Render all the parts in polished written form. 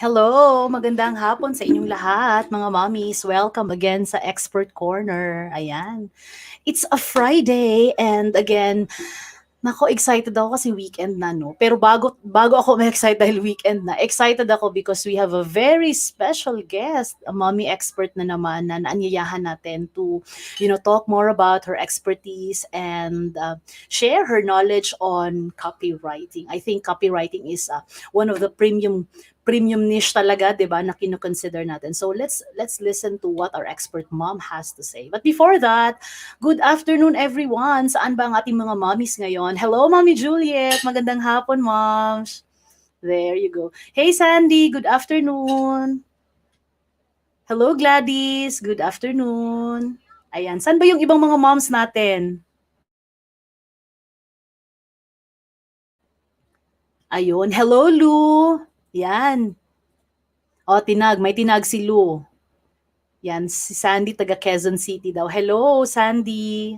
Hello, magandang hapon sa inyong lahat, mga mommies. Welcome again sa Expert Corner. Ayan. It's a Friday and again, nako, excited ako kasi weekend na, no? Pero bago ako ma-excite dahil weekend na, excited ako because we have a very special guest, a mommy expert na naman na naanyayahan natin to, talk more about her expertise and share her knowledge on copywriting. I think copywriting is one of the premium niche talaga, 'di ba, na kino-consider natin. So let's listen to what our expert mom has to say. But before that, good afternoon everyone. Saan ba ang ating mga mommies ngayon? Hello, Mommy Juliet. Magandang hapon, moms. There you go. Hey, Sandy. Good afternoon. Hello, Gladys. Good afternoon. Ayan. Saan ba yung ibang mga moms natin? Ayun. Hello, Lou. Yan. O, tinag. May tinag si Lou. Yan. Si Sandy, taga Quezon City daw. Hello, Sandy.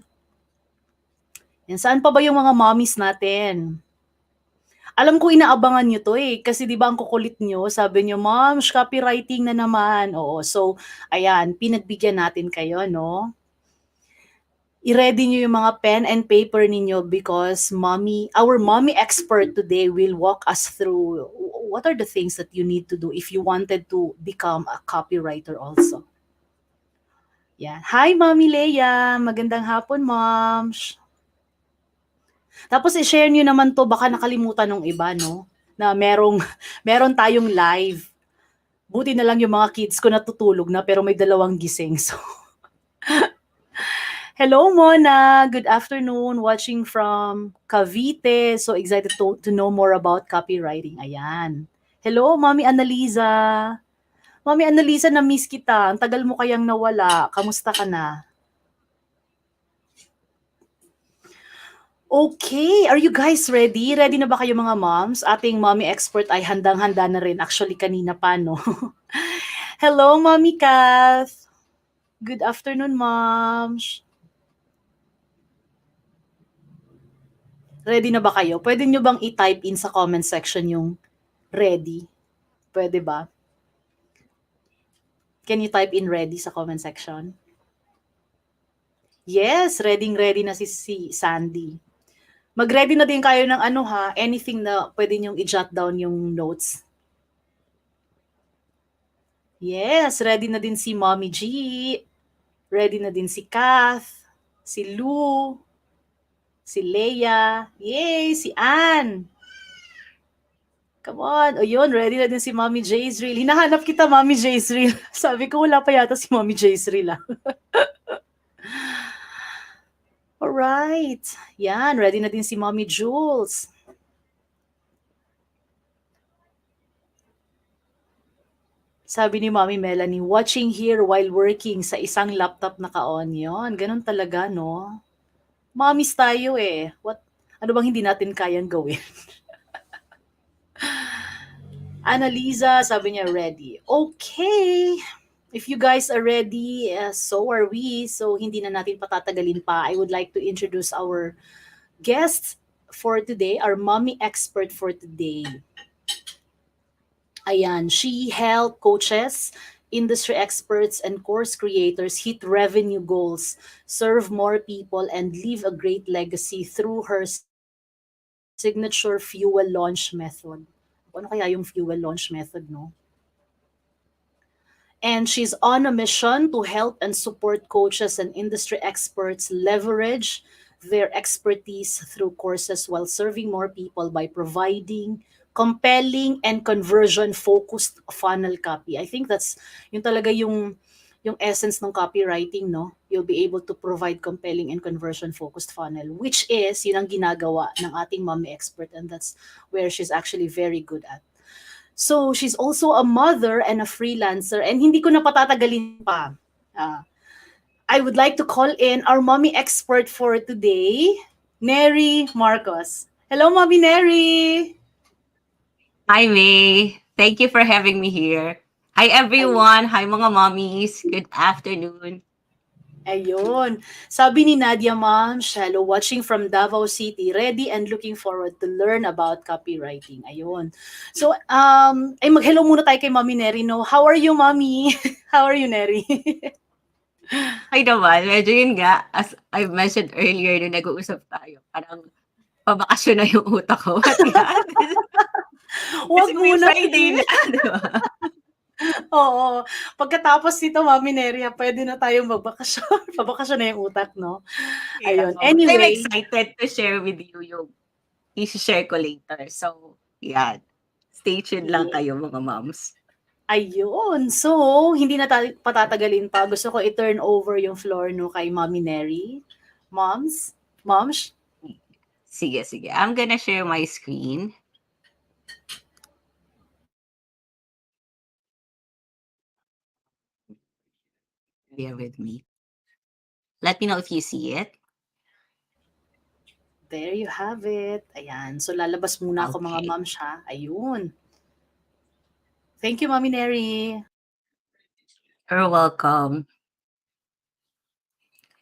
Yan. Saan pa ba yung mga mommies natin? Alam ko inaabangan nyo 'to, eh, kasi 'di ba ang kukulit nyo, sabi nyo, "Momsh, copywriting na naman." Oo, so ayan, pinagbigyan natin kayo 'no. I-ready nyo yung mga pen and paper ninyo because our mommy expert today will walk us through what are the things that you need to do if you wanted to become a copywriter also. Yan. Hi, Mommy Leia. Magandang hapon, Momsh. Tapos i-share nyo naman 'to, baka nakalimutan ng iba 'no, na meron tayong live. Buti na lang yung mga kids ko natutulog na pero may dalawang gising. So, hello Mona, good afternoon, watching from Cavite. So excited to know more about copywriting. Ayan. Hello, Mami Annalisa. Mami Annalisa, na-miss kita. Ang tagal mo kayang nawala. Kamusta ka na? Okay, are you guys ready? Ready na ba kayo mga moms? Ating mommy expert ay handang-handa na rin. Actually, kanina pa, no? Hello, Mommy Kath. Good afternoon, moms. Ready na ba kayo? Pwede nyo bang i-type in sa comment section yung ready? Pwede ba? Can you type in ready sa comment section? Yes, ready na si Sandy. Mag-ready na din kayo ng anything na pwede nyong i-jot down yung notes. Yes, ready na din si Mommy G. Ready na din si Kath, si Lou, si Leia, yay, si Ann. Come on. O yun, ready na din si Mommy Jezreel. Hinahanap kita, Mommy Jezreel. Sabi ko, wala pa yata si Mommy Jezreel. Alright. Yan, ready na din si Mommy Jules. Sabi ni Mommy Melanie, watching here while working sa isang laptop naka-on. Yun, ganun talaga, no? Mommies tayo eh. Ano bang hindi natin kayang gawin? Annalisa, sabi niya, ready. Okay. If you guys are ready, so are we. So, hindi na natin patatagalin pa. I would like to introduce our guest for today, our mommy expert for today. Ayan, she helped coaches, industry experts, and course creators hit revenue goals, serve more people, and leave a great legacy through her signature fuel launch method. Ano kaya yung fuel launch method, no? And she's on a mission to help and support coaches and industry experts leverage their expertise through courses while serving more people by providing compelling and conversion-focused funnel copy. I think that's yung talaga yung essence ng copywriting, no? You'll be able to provide compelling and conversion-focused funnel, which is yun ang ginagawa ng ating mommy expert, and that's where she's actually very good at. So, she's also a mother and a freelancer, and hindi ko na patatagalin pa. I would like to call in our mommy expert for today, Neri Marcos. Hello, Mommy Neri! Hi, May. Thank you for having me here. Hi, everyone. Hi, mga mommies. Good afternoon. Ayun. Sabi ni Nadia Ma'am, shallow watching from Davao City, ready and looking forward to learn about copywriting. Ayun. So, ay mag-hello muna tayo kay Mommy Neri, no? How are you, Mommy? How are you, Neri? Ay naman, medyo yun nga, as I mentioned earlier nung nag-uusap tayo, parang pabakasyon na yung utak ko. But yeah, Wag kasi may muna, Friday sige. na, di ba? Oo. Pagkatapos nito, Mommy Neri, pwede na tayong magbakasyon. Pabakasyon na yung utak, no? Yeah. Ayun. But I'm Anyway, excited to share with you yung i-share ko later. So, yeah. Stay tuned lang yeah. kayo mga moms. Ayun. So, hindi na tayo patatagalin pa. Gusto ko i-turn over yung floor no kay Mommy Neri. Moms? Moms? Sige, sige. I'm gonna share my screen. Bear with me. Let me know if you see it. There you have it. Ayan. So, lalabas muna ako mga Okay. moms ha. Ayun. Thank you, Mommy Neri. You're welcome.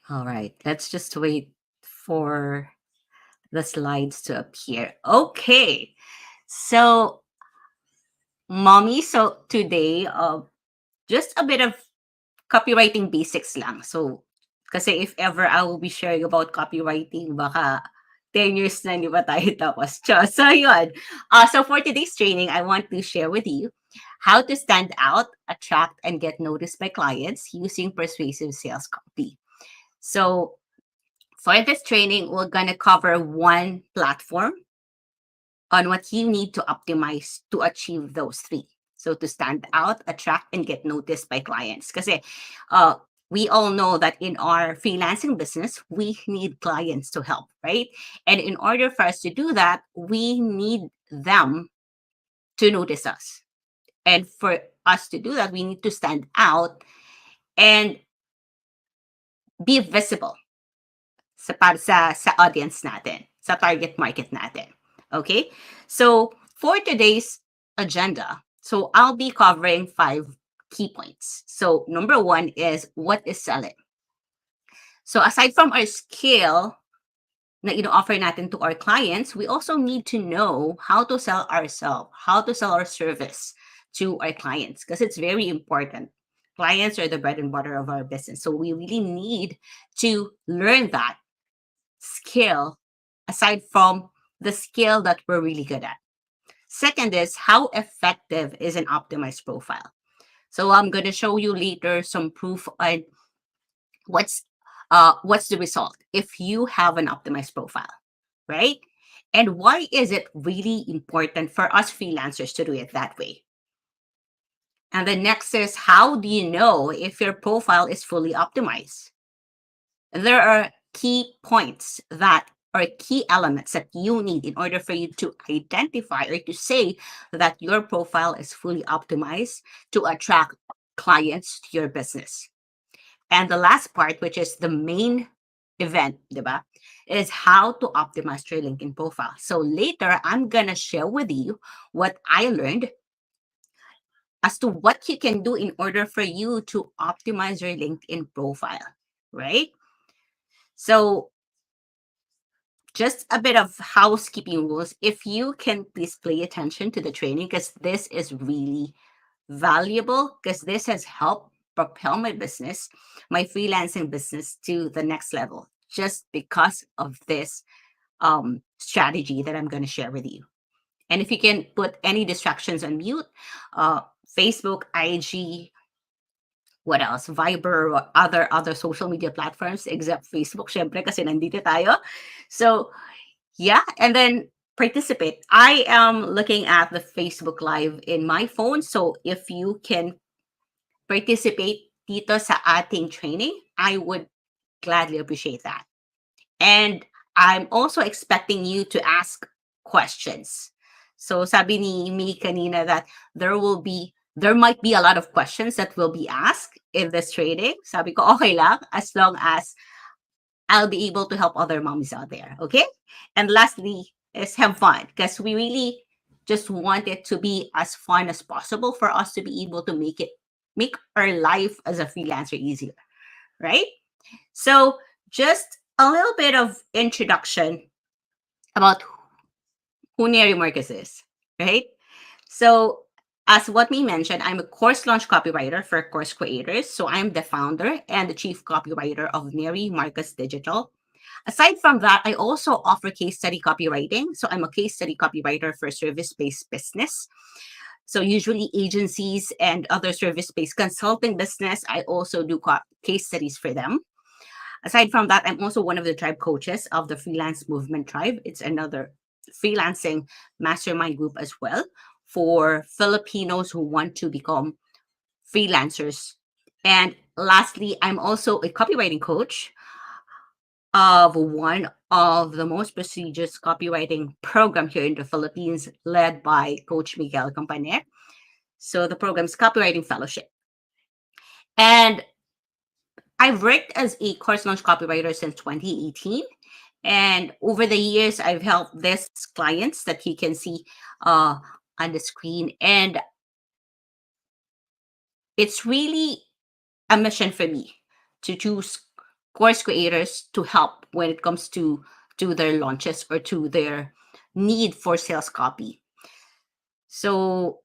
All right. Let's just wait for the slides to appear. Okay. So, mommy, so today, just a bit of copywriting basics lang. So, kasi if ever I will be sharing about copywriting, baka 10 years na hindi pa tayo tapos. So, yun. So, for today's training, I want to share with you how to stand out, attract, and get noticed by clients using persuasive sales copy. So, for this training, we're going to cover one platform on what you need to optimize to achieve those three. So to stand out, attract, and get noticed by clients. Because we all know that in our freelancing business, we need clients to help, right? And in order for us to do that, we need them to notice us. And for us to do that, we need to stand out and be visible sa audience natin, sa target market natin. Okay? So, for today's agenda, so I'll be covering 5 key points. So, number one is what is selling. So, aside from our skill na ino-offer natin to our clients, we also need to know how to sell ourselves, how to sell our service to our clients because it's very important. Clients are the bread and butter of our business. So, we really need to learn that skill aside from the skill that we're really good at. Second is how effective is an optimized profile. So I'm going to show you later some proof on what's what's the result if you have an optimized profile, right? And why is it really important for us freelancers to do it that way? And the next is how do you know if your profile is fully optimized? There are key points that are key elements that you need in order for you to identify or to say that your profile is fully optimized to attract clients to your business. And the last part, which is the main event, diba, is how to optimize your LinkedIn profile. So later, I'm going to share with you what I learned as to what you can do in order for you to optimize your LinkedIn profile, right? So just a bit of housekeeping rules. If you can please pay attention to the training, because this is really valuable, because this has helped propel my business, my freelancing business to the next level, just because of this strategy that I'm going to share with you. And if you can put any distractions on mute, Facebook, IG, what else? Viber, or other social media platforms except Facebook, syempre kasi nandito tayo. So yeah, and then participate. I am looking at the Facebook Live in my phone. So if you can participate dito sa ating training, I would gladly appreciate that. And I'm also expecting you to ask questions. So sabi ni Mi kanina that there might be a lot of questions that will be asked in this training. Sabi ko okay lang as long as I'll be able to help other moms out there. Okay. And lastly, is have fun because we really just want it to be as fun as possible for us to be able to make our life as a freelancer easier. Right. So, just a little bit of introduction about who Neri Marcus is, right? So, as what we mentioned, I'm a course launch copywriter for course creators. So, I'm the founder and the chief copywriter of Neri Marcus Digital. Aside from that, I also offer case study copywriting. So, I'm a case study copywriter for service based business. So, usually agencies and other service based consulting business, I also do case studies for them. Aside from that, I'm also one of the tribe coaches of the Freelance Movement Tribe. It's another freelancing mastermind group as well for Filipinos who want to become freelancers. And lastly, I'm also a copywriting coach of one of the most prestigious copywriting program here in the Philippines, led by Coach Miguel Campaner. So the program's Copywriting Fellowship. And I've worked as a course launch copywriter since 2018. And over the years, I've helped these clients that you can see uh, on the screen. And it's really a mission for me to choose course creators to help when it comes to their launches or to their need for sales copy. So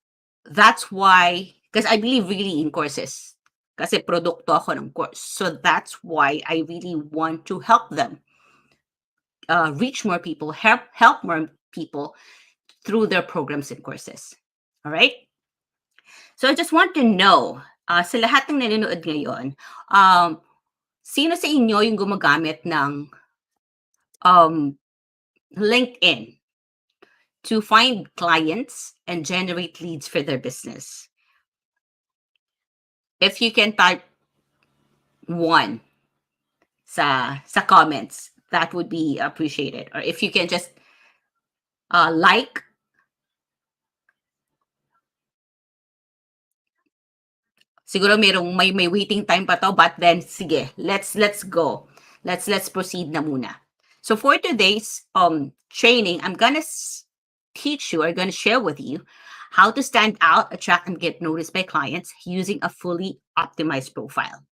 that's why, because I believe really in courses. Kasi produkto ako ng course. So that's why I really want to help them reach more people, help more people through their programs and courses. All right? So I just want to know, sa lahat ng nanonood ngayon, sino sa inyo yung gumagamit ng um, LinkedIn to find clients and generate leads for their business? If you can type one sa comments, that would be appreciated. Or if you can just like, siguro may waiting time pa to, but then sige, let's go. Let's proceed na muna. So for today's training, I'm gonna teach you or gonna share with you how to stand out, attract, and get noticed by clients using a fully optimized profile.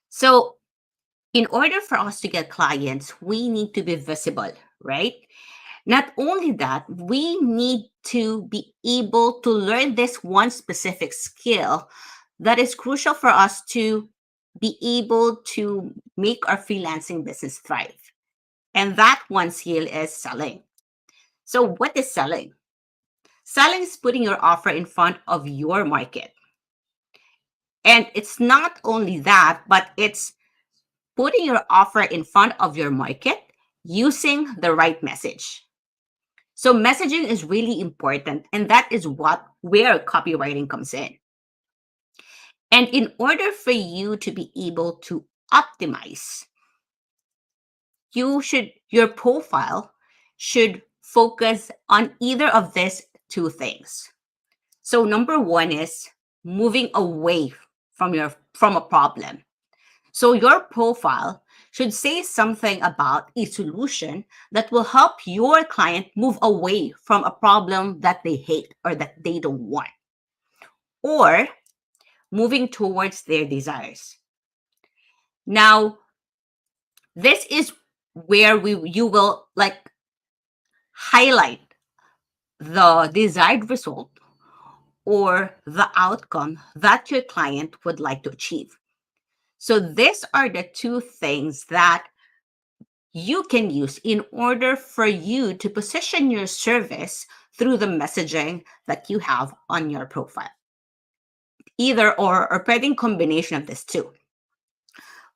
So in order for us to get clients, we need to be visible, right? Not only that, we need to be able to learn this one specific skill that is crucial for us to be able to make our freelancing business thrive. And that one skill is selling. So, what is selling? Selling is putting your offer in front of your market. And it's not only that, but it's putting your offer in front of your market using the right message. So messaging is really important, and that is where copywriting comes in. And in order for you to be able to optimize, your profile should focus on either of these two things. So number one is moving away from a problem. So your profile should say something about a solution that will help your client move away from a problem that they hate or that they don't want, or moving towards their desires. Now, this is where you will like highlight the desired result or the outcome that your client would like to achieve. So these are the two things that you can use in order for you to position your service through the messaging that you have on your profile. Either or pwedeng combination of this two.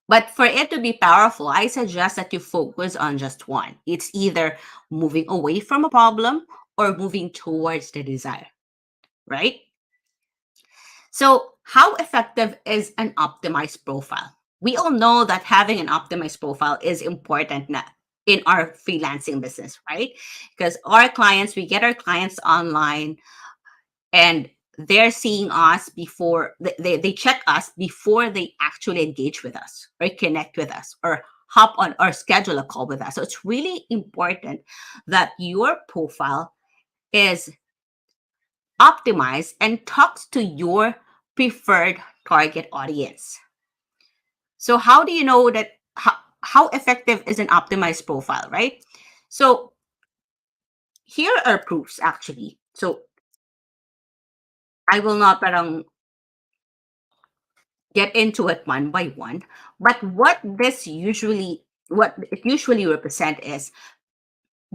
But for it to be powerful, I suggest that you focus on just one. It's either moving away from a problem or moving towards the desire, right? So, how effective is an optimized profile? We all know that having an optimized profile is important in our freelancing business, right? Because we get our clients online and they're seeing us before they check us before they actually engage with us or connect with us or hop on or schedule a call with us. So it's really important that your profile is optimized and talks to your preferred target audience. So how do you know that how effective is an optimized profile, right? So here are proofs actually. So I will not parang get into it one by one, but what it usually represent is,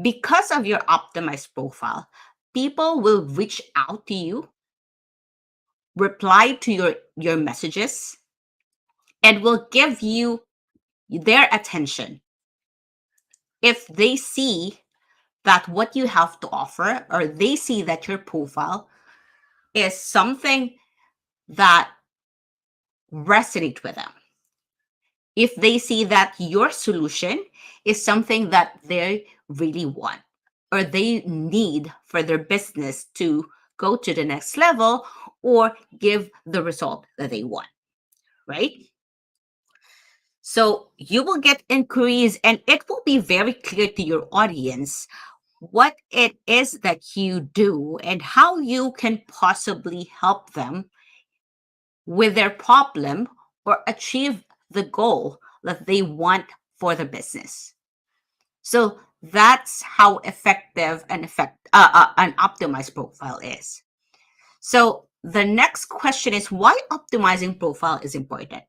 because of your optimized profile, people will reach out to you, reply to your messages, and will give you their attention if they see that what you have to offer, or they see that your profile is something that resonate with them, if they see that your solution is something that they really want or they need for their business to go to the next level or give the result that they want, right? So you will get inquiries, and it will be very clear to your audience what it is that you do and how you can possibly help them with their problem or achieve the goal that they want for the business. So that's how effective an optimized profile is. So the next question is why optimizing profile is important.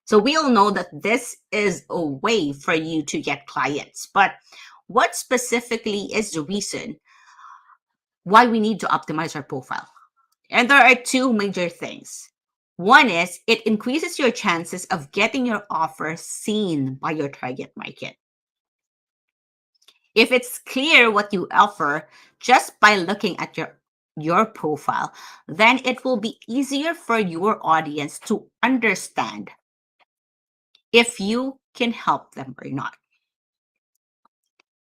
So we all know that this is a way for you to get clients, but what specifically is the reason why we need to optimize our profile? And there are two major things. One is it increases your chances of getting your offer seen by your target market. If it's clear what you offer just by looking at your profile, then it will be easier for your audience to understand if you can help them or not,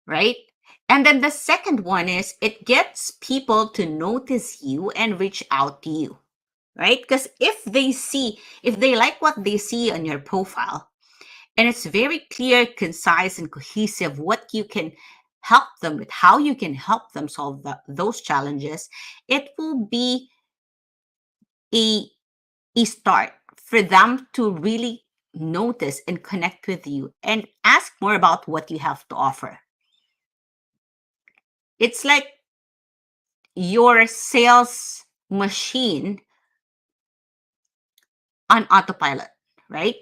right? And then the second one is it gets people to notice you and reach out to you, right? Because if they like what they see on your profile, and it's very clear, concise, and cohesive what you can help them with, how you can help them solve those challenges, it will be a, a start for them to really notice and connect with you and ask more about what you have to offer. It's like your sales machine on autopilot, right?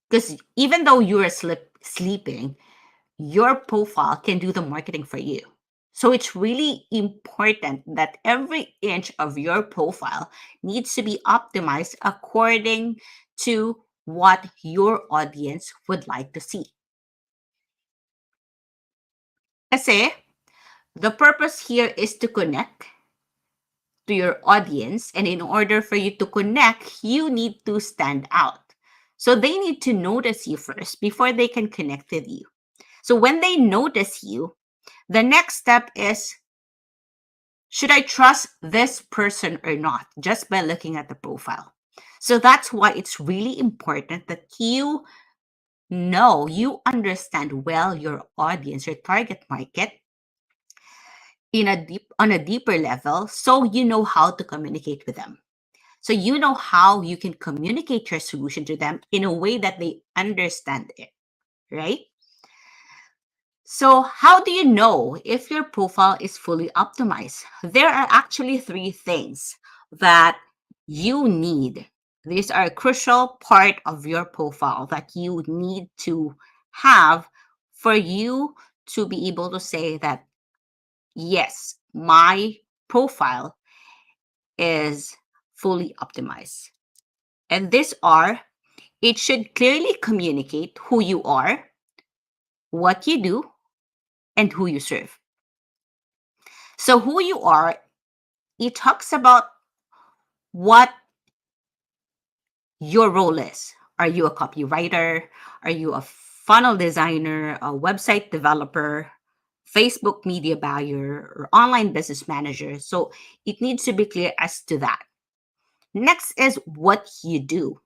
Because even though you're sleeping, your profile can do the marketing for you. So it's really important that every inch of your profile needs to be optimized according to what your audience would like to see. Kasi the purpose here is to connect to your audience. And in order for you to connect, you need to stand out. So they need to notice you first before they can connect with you. So when they notice you, the next step is, should I trust this person or not, just by looking at the profile? So that's why it's really important that you understand well your audience, your target market on a deeper level, so you know how to communicate with them. So you know how you can communicate your solution to them in a way that they understand it, right? So, how do you know if your profile is fully optimized? There are actually three things that you need. These are a crucial part of your profile that you need to have for you to be able to say that, yes, my profile is fully optimized. And these are, it should clearly communicate who you are, what you do, and who you serve. So, who you are, it talks about what your role is. Are you a copywriter? Are you a funnel designer, a website developer, Facebook media buyer, or online business manager? So, it needs to be clear as to that. Next is what you do.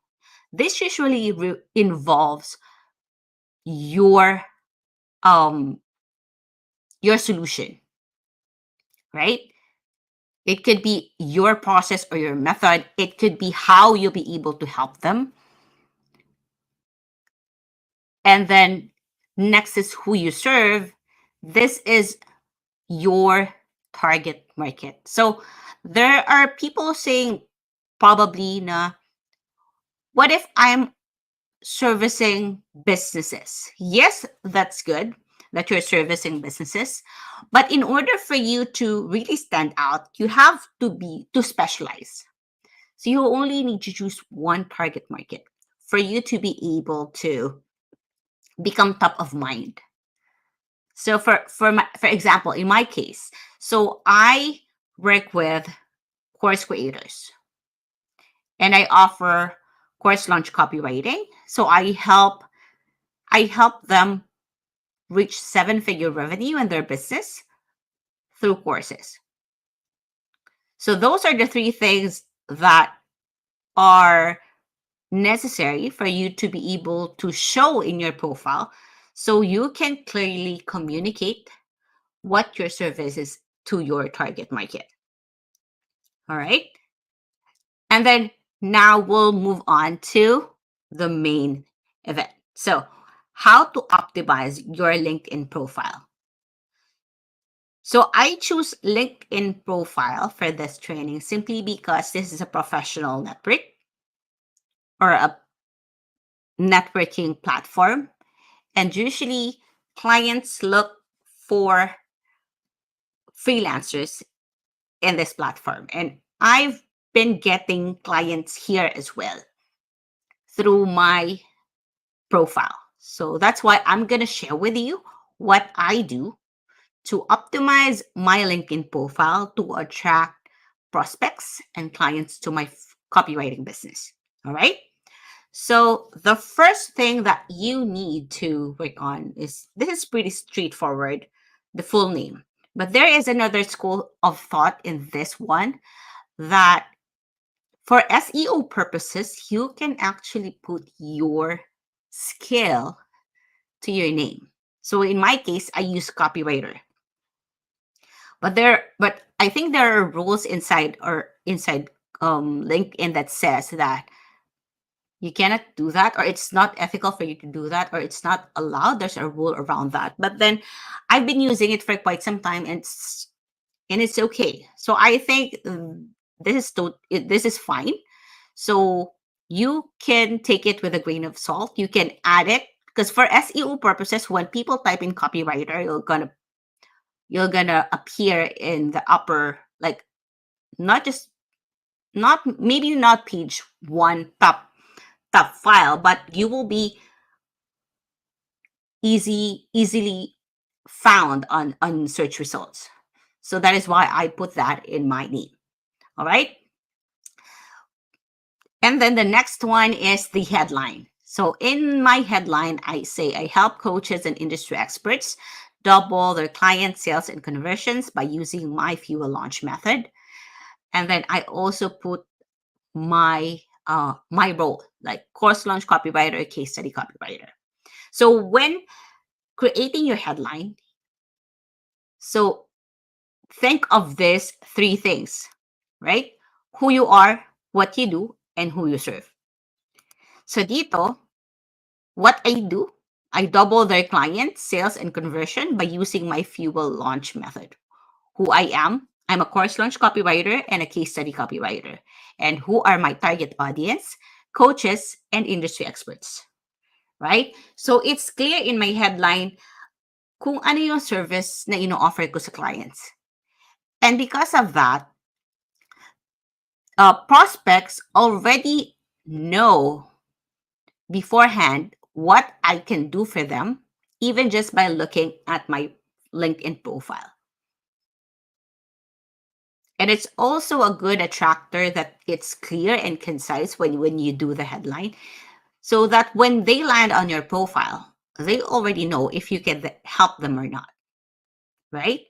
This usually involves your um your solution, right? It could be your process or your method. It could be how you'll be able to help them. And then next is who you serve. This is your target market. So there are people saying probably na, what if I'm servicing businesses? Yes, that's good that you're servicing businesses, but in order for you to really stand out, you have to specialize. So you only need to choose one target market for you to be able to become top of mind. So for example, in my case, so I work with course creators and I offer course launch copywriting. So I help them reach seven-figure revenue in their business through courses. So those are the three things that are necessary for you to be able to show in your profile so you can clearly communicate what your service is to your target market. All right. And then now we'll move on to the main event. So, how to optimize your LinkedIn profile. So, I choose LinkedIn profile for this training simply because this is a professional network or a networking platform. And usually, clients look for freelancers in this platform. And I've been getting clients here as well through my profile. So that's why I'm going to share with you what I do to optimize my LinkedIn profile to attract prospects and clients to my copywriting business. All right. So the first thing that you need to work on is this is pretty straightforward, the full name. But there is another school of thought in this one that for SEO purposes, you can actually put your skill to your name. So in my case, I use copywriter. But I think there are rules inside LinkedIn that says that you cannot do that, or it's not ethical for you to do that, or it's not allowed. There's a rule around that. But then I've been using it for quite some time, and it's okay. So I think this is fine. So you can take it with a grain of salt. You can add it because for SEO purposes, when people type in copywriter, you're gonna appear in the upper, like, not just not maybe not page one top file, but you will be easily found on search results. So that is why I put that in my name. All right. And then the next one is the headline. So in my headline, I say I help coaches and industry experts double their client sales and conversions by using my fuel launch method. And then I also put my role, like course launch copywriter, case study copywriter. So when creating your headline, so think of these three things, right? Who you are, what you do, and who you serve. So dito, what I do, I double their client sales and conversion by using my fuel launch method. Who I am, I'm a course launch copywriter and a case study copywriter. And who are my target audience? Coaches and industry experts, right? So it's clear in my headline kung ano yung service na ino-offer ko sa clients. And because of that, prospects already know beforehand what I can do for them, even just by looking at my LinkedIn profile. And it's also a good attractor that it's clear and concise when you do the headline, so that when they land on your profile, they already know if you can help them or not, right?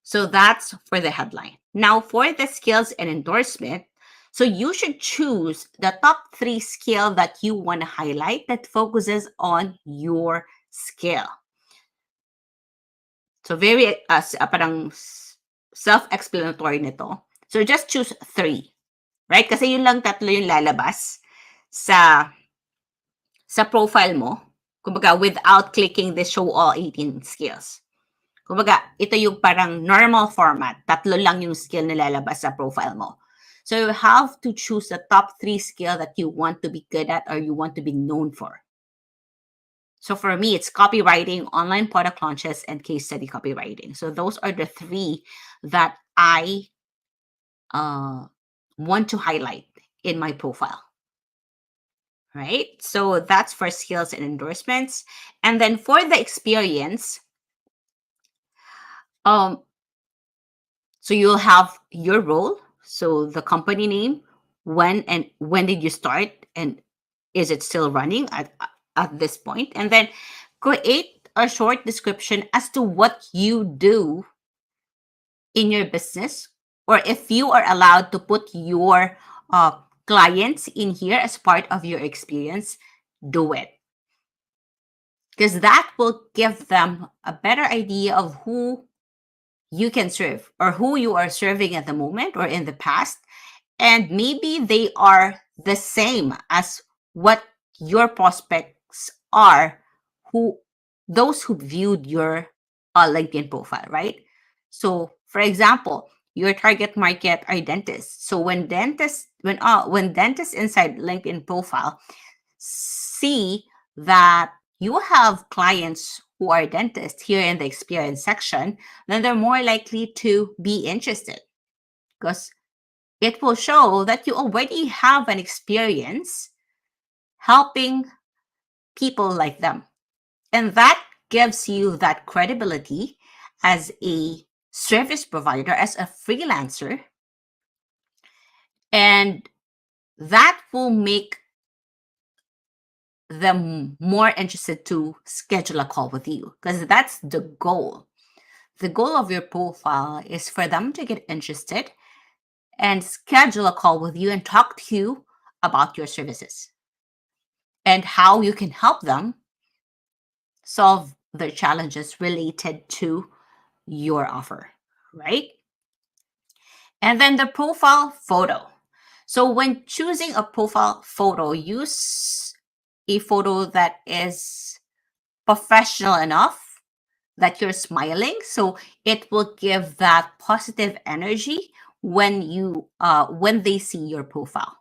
So that's for the headline. Now, for the skills and endorsement, so you should choose the top 3 skill that you want to highlight that focuses on your skill. So very parang self-explanatory nito. So just choose 3, right? Kasi yun lang tatlo yung lalabas sa profile mo Kumbaga, without clicking the show all 18 skills. Kumbaga, ito yung parang normal format. Tatlo lang yung skill na lalabas sa profile mo. So you have to choose the top 3 skill that you want to be good at or you want to be known for. So for me, it's copywriting, online product launches, and case study copywriting. So those are the 3 that I uh, want to highlight in my profile. Right? So that's for skills and endorsements. And then for the experience, um, so you'll have your role, so the company name, when did you start, and is it still running at this point? And then create a short description as to what you do in your business, or if you are allowed to put your clients in here as part of your experience, do it. Because that will give them a better idea of who you can serve or who you are serving at the moment or in the past. And maybe they are the same as what your prospects are, who those who viewed your LinkedIn profile, right? So, for example, your target market are dentists. So when dentists inside LinkedIn profile see that you have clients who are dentists here in the experience section, then they're more likely to be interested because it will show that you already have an experience helping people like them. And that gives you that credibility as a service provider, as a freelancer. And that will make them more interested to schedule a call with you because that's the goal. The goal of your profile is for them to get interested and schedule a call with you and talk to you about your services and how you can help them solve their challenges related to your offer, right? And then the profile photo. So when choosing a profile photo, use a photo that is professional enough that you're smiling, so it will give that positive energy when they see your profile.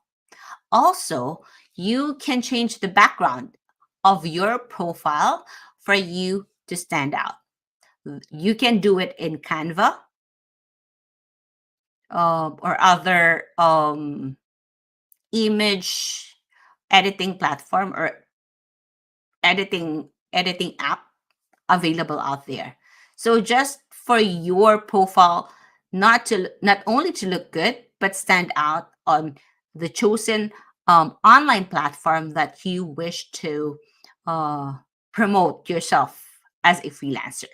Also, you can change the background of your profile for you to stand out. You can do it in Canva or other image editing platform or editing app available out there. So just for your profile not only to look good but stand out on the chosen online platform that you wish to uh, promote yourself as a freelancer.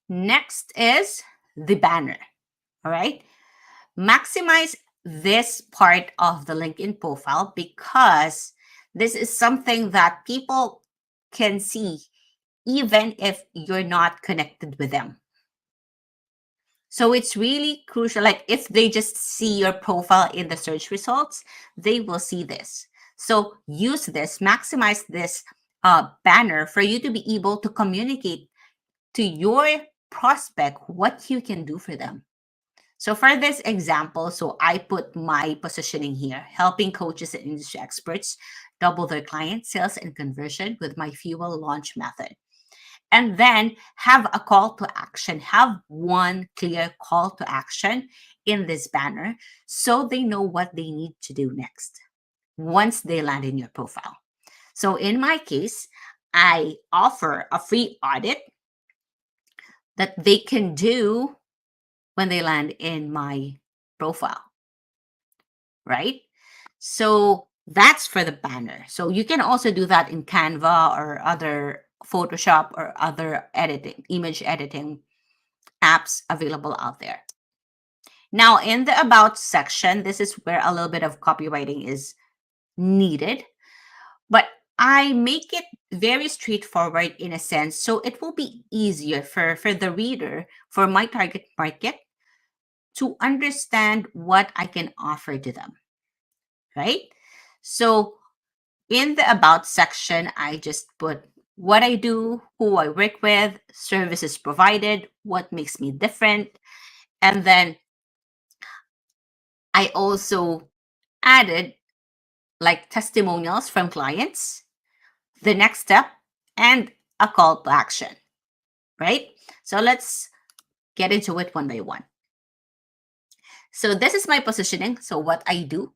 Next is the banner. All right. Maximize this part of the LinkedIn profile because this is something that people can see even if you're not connected with them. So it's really crucial. Like if they just see your profile in the search results, they will see this. So use this, maximize this banner for you to be able to communicate to your prospect what you can do for them. So for this example, so I put my positioning here, helping coaches and industry experts double their client sales and conversion with my fuel launch method. And then have a call to action, have one clear call to action in this banner so they know what they need to do next once they land in your profile. So in my case, I offer a free audit that they can do when they land in my profile, right? So that's for the banner. So you can also do that in Canva or other Photoshop or other image editing apps available out there. Now, in the About section, this is where a little bit of copywriting is needed, but I make it very straightforward in a sense, so it will be easier for the reader, for my target market, to understand what I can offer to them, right? So in the About section, I just put what I do, who I work with, services provided, what makes me different. And then I also added like testimonials from clients, the next step, and a call to action, right? So let's get into it one by one. So this is my positioning. So what I do.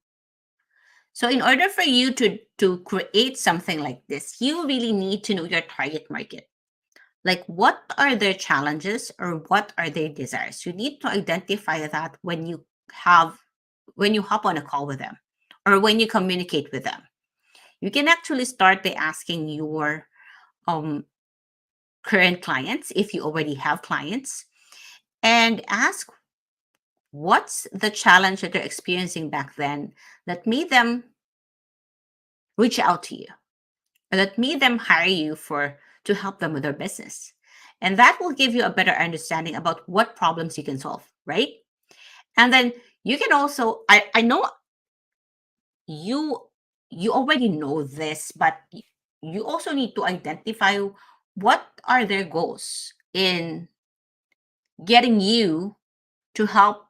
So in order for you to create something like this, you really need to know your target market. Like what are their challenges or what are their desires? You need to identify that when you hop on a call with them or when you communicate with them. You can actually start by asking your um, current clients, if you already have clients, and ask what's the challenge that they're experiencing back then that made them reach out to you, or that made them hire you for to help them with their business. And that will give you a better understanding about what problems you can solve, right? And then you can also, I know you you already know this, but you also need to identify what are their goals in getting you to help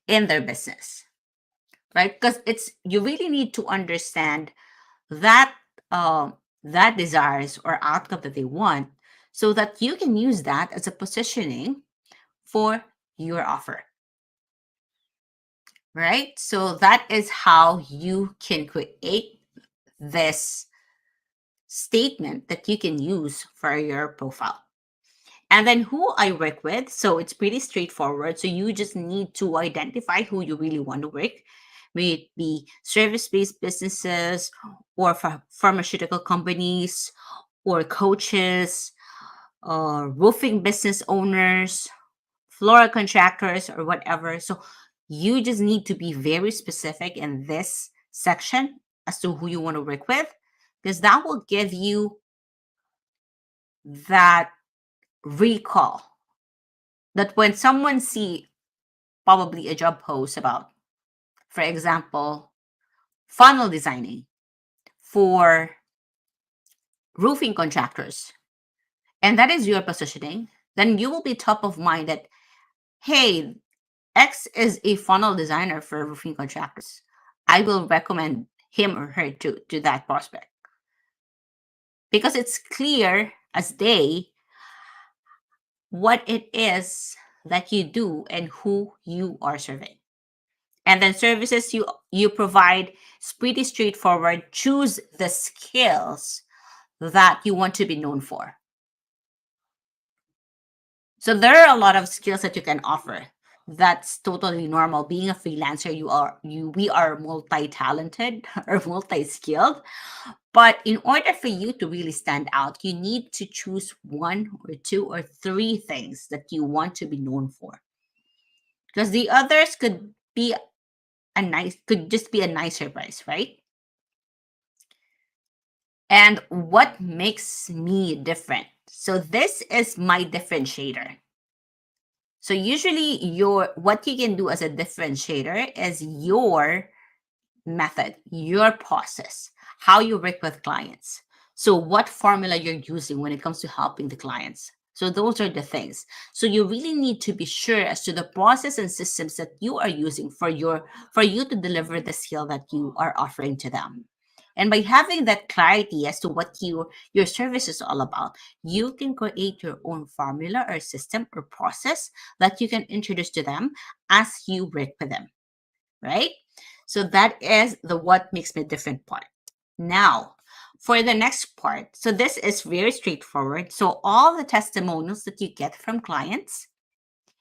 in their business, right? Because it's you really need to understand that that desires or outcome that they want, so that you can use that as a positioning for your offer, right? So that is how you can create this statement that you can use for your profile. And then who I work with. So it's pretty straightforward. So you just need to identify who you really want to work, may it be service-based businesses or pharmaceutical companies or coaches, roofing business owners, floral contractors, or whatever. So you just need to be very specific in this section as to who you want to work with, because that will give you that recall that when someone see probably a job post about, for example, funnel designing for roofing contractors, and that is your positioning, then you will be top of mind that, hey, X is a funnel designer for roofing contractors. I will recommend him or her to that prospect, because it's clear as day what it is that you do and who you are serving. And then services you provide is pretty straightforward. Choose the skills that you want to be known for. So there are a lot of skills that you can offer. That's totally normal. Being a freelancer, we are multi-talented or multi-skilled. But in order for you to really stand out, you need to choose one or two or three things that you want to be known for. Because the others could just be a nice surprise, right? And what makes me different? So this is my differentiator. So usually what you can do as a differentiator is your method, your process, how you work with clients. So what formula you're using when it comes to helping the clients. So those are the things. So you really need to be sure as to the process and systems that you are using for you to deliver the skill that you are offering to them. And by having that clarity as to what your service is all about, you can create your own formula or system or process that you can introduce to them as you work with them, right? So that is the what makes me different part. Now, for the next part, so this is very straightforward. So all the testimonials that you get from clients,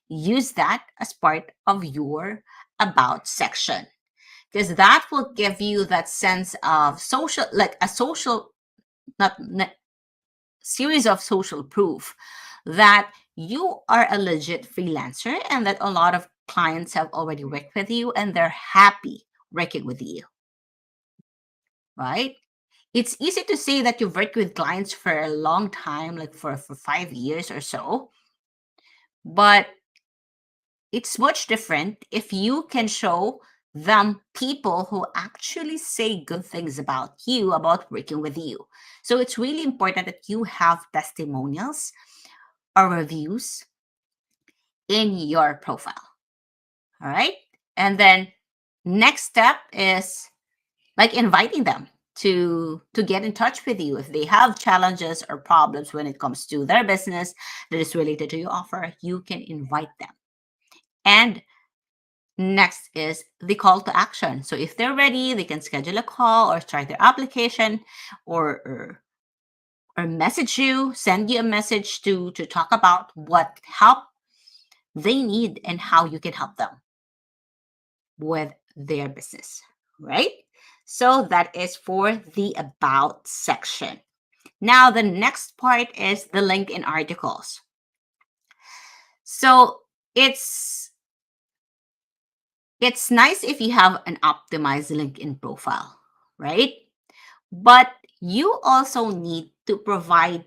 use that as part of your about section, because that will give you that sense of social, like a social, not series of social proof that you are a legit freelancer and that a lot of clients have already worked with you and they're happy working with you, right? It's easy to say that you've worked with clients for a long time, like for 5 years or so, but it's much different if you can show them people who actually say good things about you, about working with you. So it's really important that you have testimonials or reviews in your profile. All right. And then next step is like inviting them to get in touch with you if they have challenges or problems when it comes to their business that is related to your offer. You can invite them. And next is the call to action. So if they're ready, they can schedule a call or start their application, or message you, send you a message to talk about what help they need and how you can help them with their business, right? So that is for the about section. Now the next part is the LinkedIn articles. So it's it's nice if you have an optimized LinkedIn profile, right? But you also need to provide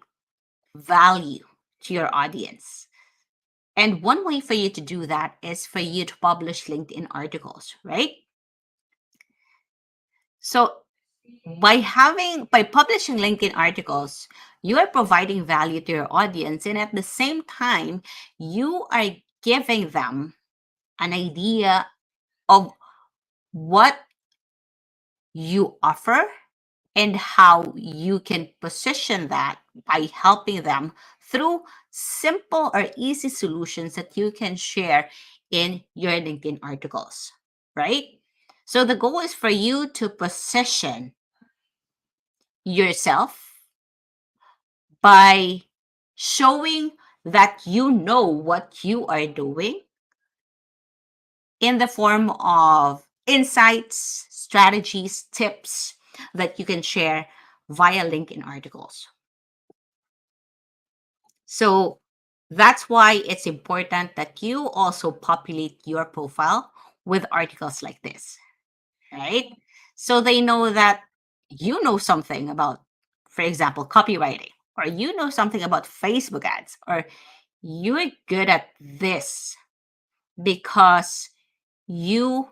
value to your audience. And one way for you to do that is for you to publish LinkedIn articles, right? So by publishing LinkedIn articles, you are providing value to your audience, and at the same time, you are giving them an idea of what you offer and how you can position that by helping them through simple or easy solutions that you can share in your LinkedIn articles, right? So the goal is for you to position yourself by showing that you know what you are doing in the form of insights, strategies, tips that you can share via LinkedIn articles. So that's why it's important that you also populate your profile with articles like this, right? So they know that you know something about, for example, copywriting, or you know something about Facebook ads, or you're good at this because you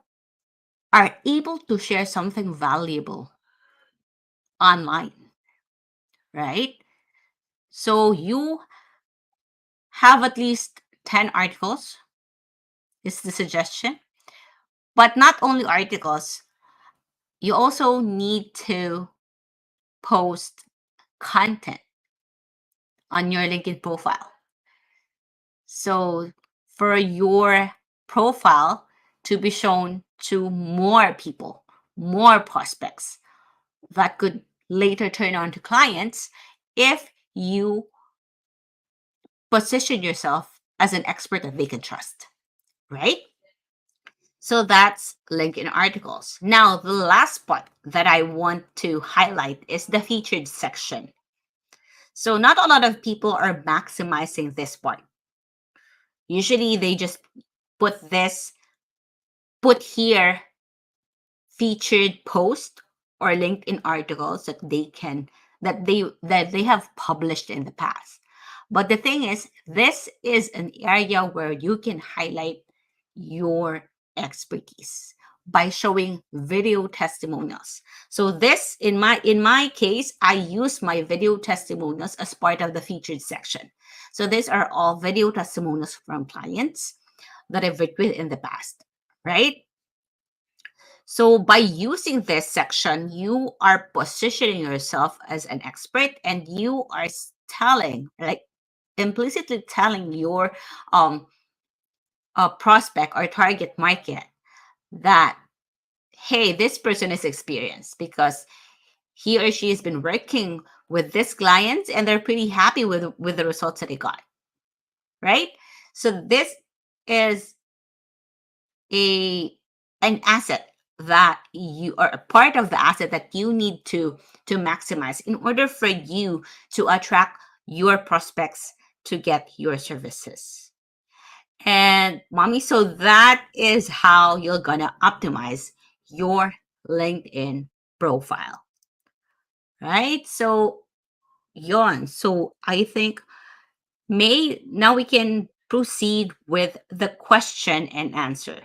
are able to share something valuable online, right? So you have at least 10 articles, is the suggestion. But not only articles, you also need to post content on your LinkedIn profile. So for your profile to be shown to more people, more prospects that could later turn on to clients if you position yourself as an expert that they can trust, right? So that's LinkedIn articles. Now, the last part that I want to highlight is the featured section. So, not a lot of people are maximizing this part. Usually, they just put this, put here featured post or LinkedIn articles that they can that they have published in the past. But the thing is, this is an area where you can highlight your expertise by showing video testimonials. So this in my case, I use my video testimonials as part of the featured section. So these are all video testimonials from clients that I've worked with in the past, right? So by using this section, you are positioning yourself as an expert, and you are telling, like implicitly telling your um prospect or target market that, hey, this person is experienced because he or she has been working with this client and they're pretty happy with the results that they got, right? So this is a an asset that you are a part of the asset that you need to maximize in order for you to attract your prospects to get your services. And mommy, so that is how you're gonna optimize your LinkedIn profile, right? So yon, so I think may now we can proceed with the question and answer.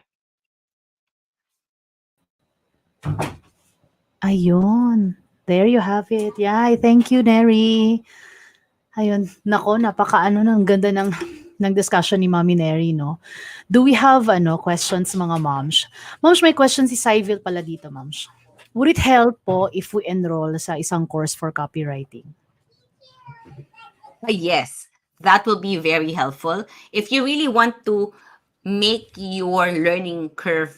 Ayun. There you have it. Yeah, thank you, Neri. Ayun, nako, napakaano ng ganda ng discussion ni Mommy Neri, no? Do we have questions mga moms? Moms, may question si Syville pala dito, moms. Would it help po if we enroll sa isang course for copywriting? Yes, that will be very helpful. If you really want to make your learning curve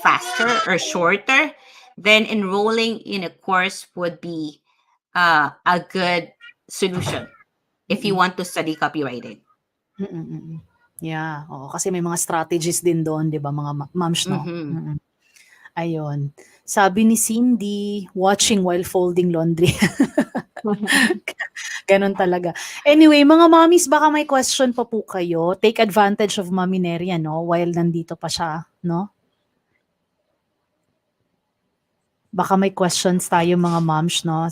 faster or shorter, then enrolling in a course would be a good solution if you Mm-mm. want to study copywriting. Mm-mm, mm. Yeah, oo, kasi may mga strategies din doon, 'di ba, mga moms, no? Mm-hmm. Mm. Ayun. Sabi ni Cindy, watching while folding laundry. Gano'n talaga. Anyway, mga mommies, baka may question pa po kayo. Take advantage of Mommy Neri, no, while nandito pa siya, no? Baka may questions tayo mga moms, no?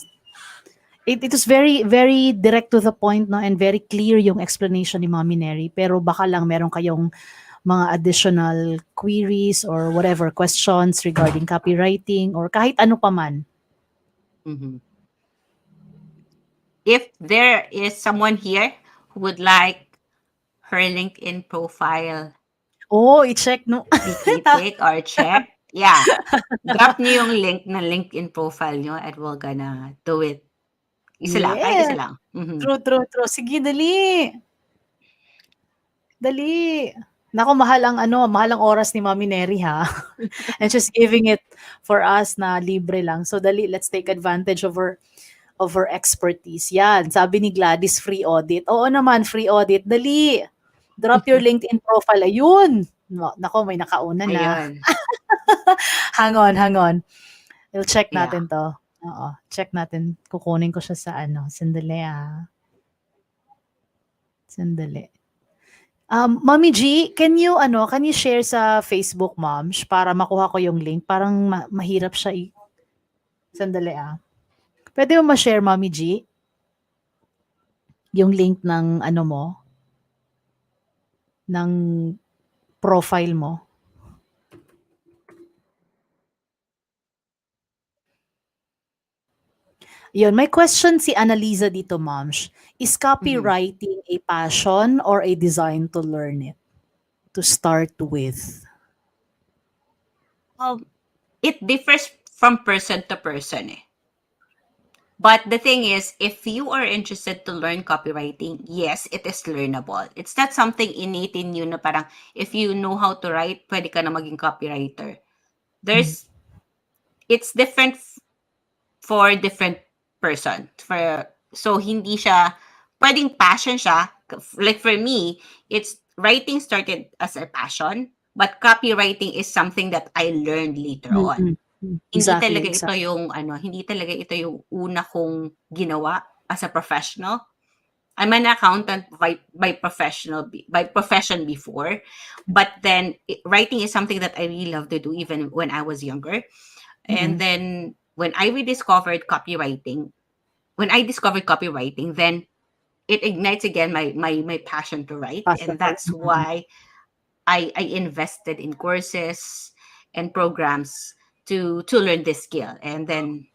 It was very, very direct to the point, no, and very clear yung explanation ni Mommy Neri. Pero baka lang meron kayong mga additional queries or whatever questions regarding copywriting or kahit ano pa man. Mm-hmm. If there is someone here who would like her LinkedIn profile Oh, i-check, no? be critic or check, yeah, drop niyo yung link na LinkedIn profile niyo and we're gonna do it. Isa lang, kahit isa Yes. lang. Mhm. True, true, true. Sige, dali. Dali. Naku, mahal ang oras ni Mommy Neri, ha? And she's giving it for us na libre lang. So dali, let's take advantage of her expertise. Yan, sabi ni Gladys, free audit. Oo naman, free audit. Dali. Drop your LinkedIn profile. Ayun. Nako, may nakauna na. Ayun. Hang on, hang on. We'll check Yeah. natin to. Oo, check natin. Kukunin ko siya sa Sandali, ah. Sandali. Mommy G, can you share sa Facebook, Moms, para makuha ko yung link? Parang mahirap siya Sandali, ah. Pwede mo ma-share, Mommy G, yung link ng mo, ng profile mo? Yun, may question si Annalisa dito, Moms. Is Mhm. copywriting a passion or a design to learn it? To start with. Um, it differs from person to person eh. But the thing is, if you are interested to learn copywriting, yes, it is learnable. It's not something innate in you na parang if you know how to write, pwede ka na maging copywriter. Mhm. There's it's different for different person. So hindi siya pwedeng passion siya. Like for me, it's writing started as a passion, but copywriting is something that I learned later on. Mm. Hindi Exactly, talaga ito exactly. yung hindi talaga ito yung una kong ginawa as a professional. I'm an accountant by profession before, but then writing is something that I really love to do even when I was younger. And Mm. then when I discovered copywriting, then it ignites again my passion to write, Passion and for that's why I invested in courses and programs to learn this skill, and then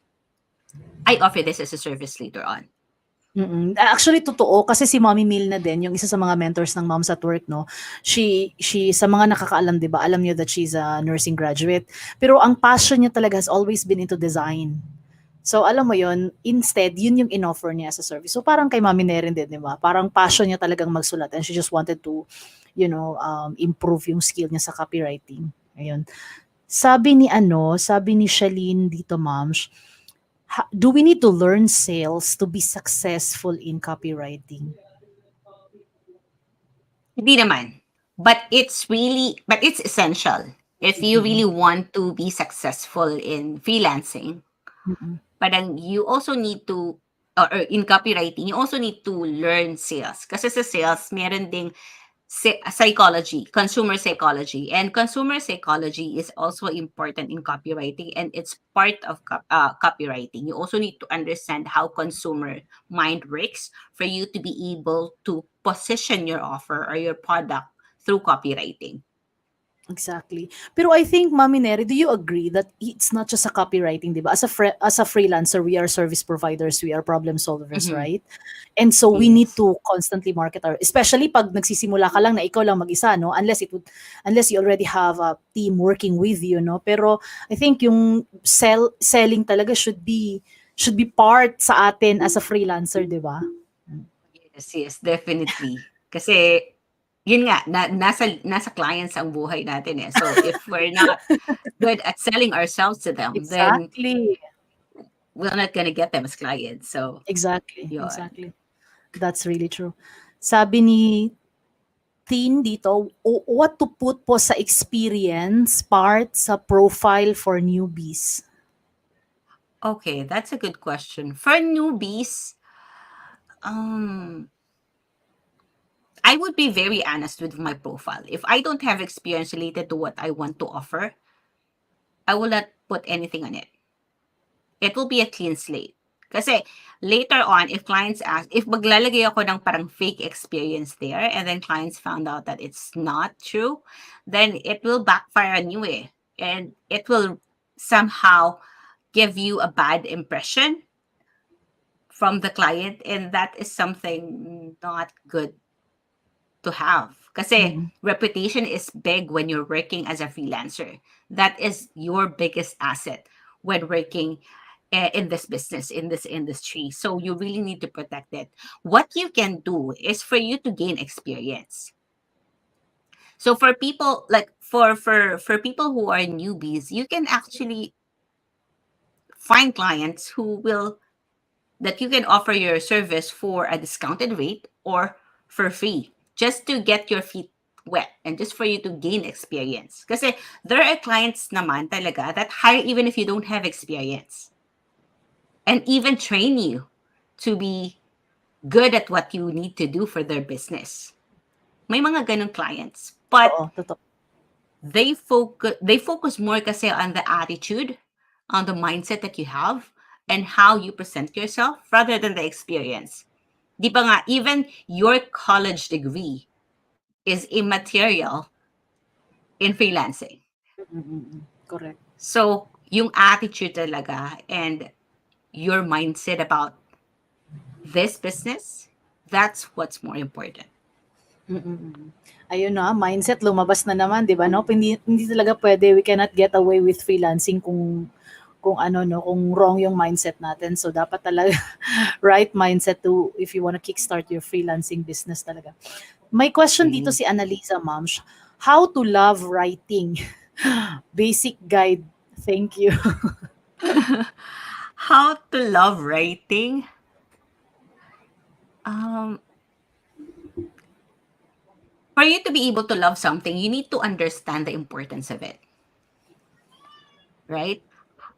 I offer this as a service later on. Actually totoo kasi si Mommy Milna din, yung isa sa mga mentors ng Moms at Work, 'no. She sa mga nakakaalam, 'di ba, alam niyo that she's a nursing graduate. Pero ang passion niya talaga has always been into design. So alam mo yon, instead yun yung inoffer niya as a service. So parang kay Mommy Nerin din, 'di ba? Parang passion niya talagang magsulat and she just wanted to, improve yung skill niya sa copywriting. Ayun. Sabi ni Shalene dito, Moms, do we need to learn sales to be successful in copywriting? Hindi naman. But it's essential if you Mm. really want to be successful in freelancing. Mm. Parang you also need to or in copywriting, you also need to learn sales. Kasi sa sales, meron ding psychology, consumer psychology. And consumer psychology is also important in copywriting, and it's part of copywriting. You also need to understand how consumer mind works for you to be able to position your offer or your product through copywriting. Exactly. Pero I think, Mami Neri, do you agree that it's not just a copywriting, di ba? As a freelancer, we are service providers, we are problem solvers, Mm-hmm. right? And so we need Yes. to constantly market our, especially pag nagsisimula ka lang na ikaw lang mag-isa, no? Unless you already have a team working with you, no? Pero I think yung selling talaga should be part sa atin as a freelancer, di ba? Yes, yes, definitely. Kasi yun nga, nasa clients ang buhay natin eh. So if we're not good at selling ourselves to them, then Exactly. we're not gonna get them as clients. So Exactly. yun. Exactly. That's really true. Sabi ni Tin dito, what to put po sa experience part sa profile for newbies? Okay, that's a good question. For newbies, um, I would be very honest with my profile. If I don't have experience related to what I want to offer, I will not put anything on it. It will be a clean slate. Kasi later on, if clients ask, if maglalagay ako ng parang fake experience there, and then clients found out that it's not true, then it will backfire on you eh. And it will somehow give you a bad impression from the client, and that is something not good to have. Kasi Mm. reputation is big when you're working as a freelancer. That is your biggest asset when working in this business, in this industry. So you really need to protect it. What you can do is for you to gain experience. So for people like for people who are newbies, you can actually find clients who will that you can offer your service for a discounted rate or for free, just to get your feet wet and just for you to gain experience. Kasi there are clients naman talaga that hire even if you don't have experience and even train you to be good at what you need to do for their business. May mga ganong clients. But Totoo, totoo. they focus more kasi on the attitude, on the mindset that you have, and how you present yourself rather than the experience. Di ba nga, even your college degree is immaterial in freelancing. Mm. Correct. So, yung attitude talaga and your mindset about this business, that's what's more important. Mm. Ayun na, mindset lumabas na naman, 'di ba, 'no? Hindi talaga puwede, we cannot get away with freelancing kung ano 'no, kung wrong yung mindset natin. So dapat talaga right mindset to if you wanna kickstart your freelancing business talaga. May question dito Okay. si Annalisa, Momsh. How to love writing? Basic guide. Thank you. How to love writing? Um, for you to be able to love something, you need to understand the importance of it, right?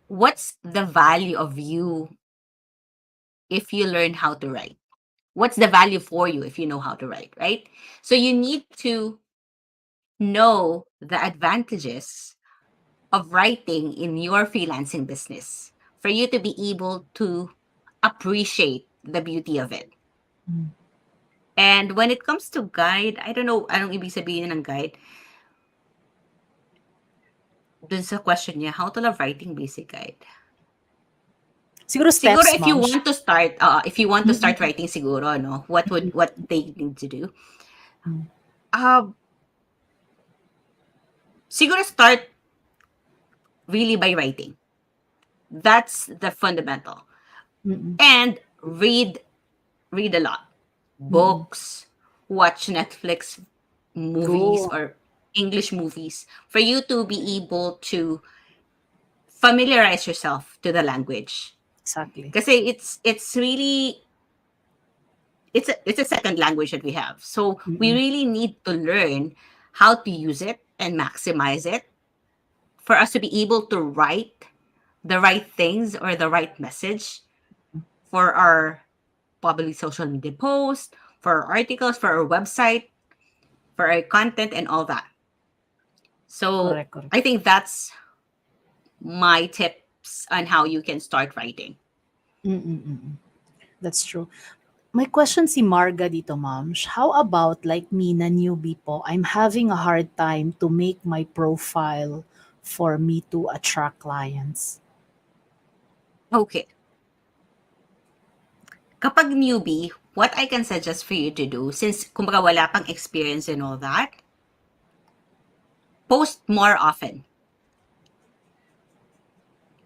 What's the value of you if you learn how to write? What's the value for you if you know how to write, right? So you need to know the advantages of writing in your freelancing business for you to be able to appreciate the beauty of it. Mm. And when it comes to guide, I don't know, anong ibig sabihin ng guide? Dun sa question niya, how to love writing basic guide. Siguro Siguro steps, Momsh. if you want to Mm. start writing siguro, no, what they need to do? Mm. Uh, siguro start really by writing. That's the fundamental. Mm. And read a lot. Mm. Books, watch Netflix movies Go. or English movies for you to be able to familiarize yourself to the language. Exactly. Kasi it's really it's a second language that we have. So we Mm. really need to learn how to use it and maximize it for us to be able to write the right things or the right message for our probably social media posts, for our articles, for our website, for our content and all that. So Correct, correct. I think that's my tips on how you can start writing. Mm. That's true. May question si Marga dito, Momsh. How about like me na newbie po? I'm having a hard time to make my profile for me to attract clients. Okay. Kapag newbie, what I can suggest for you to do, since kumbaga wala pang experience and all that, post more often.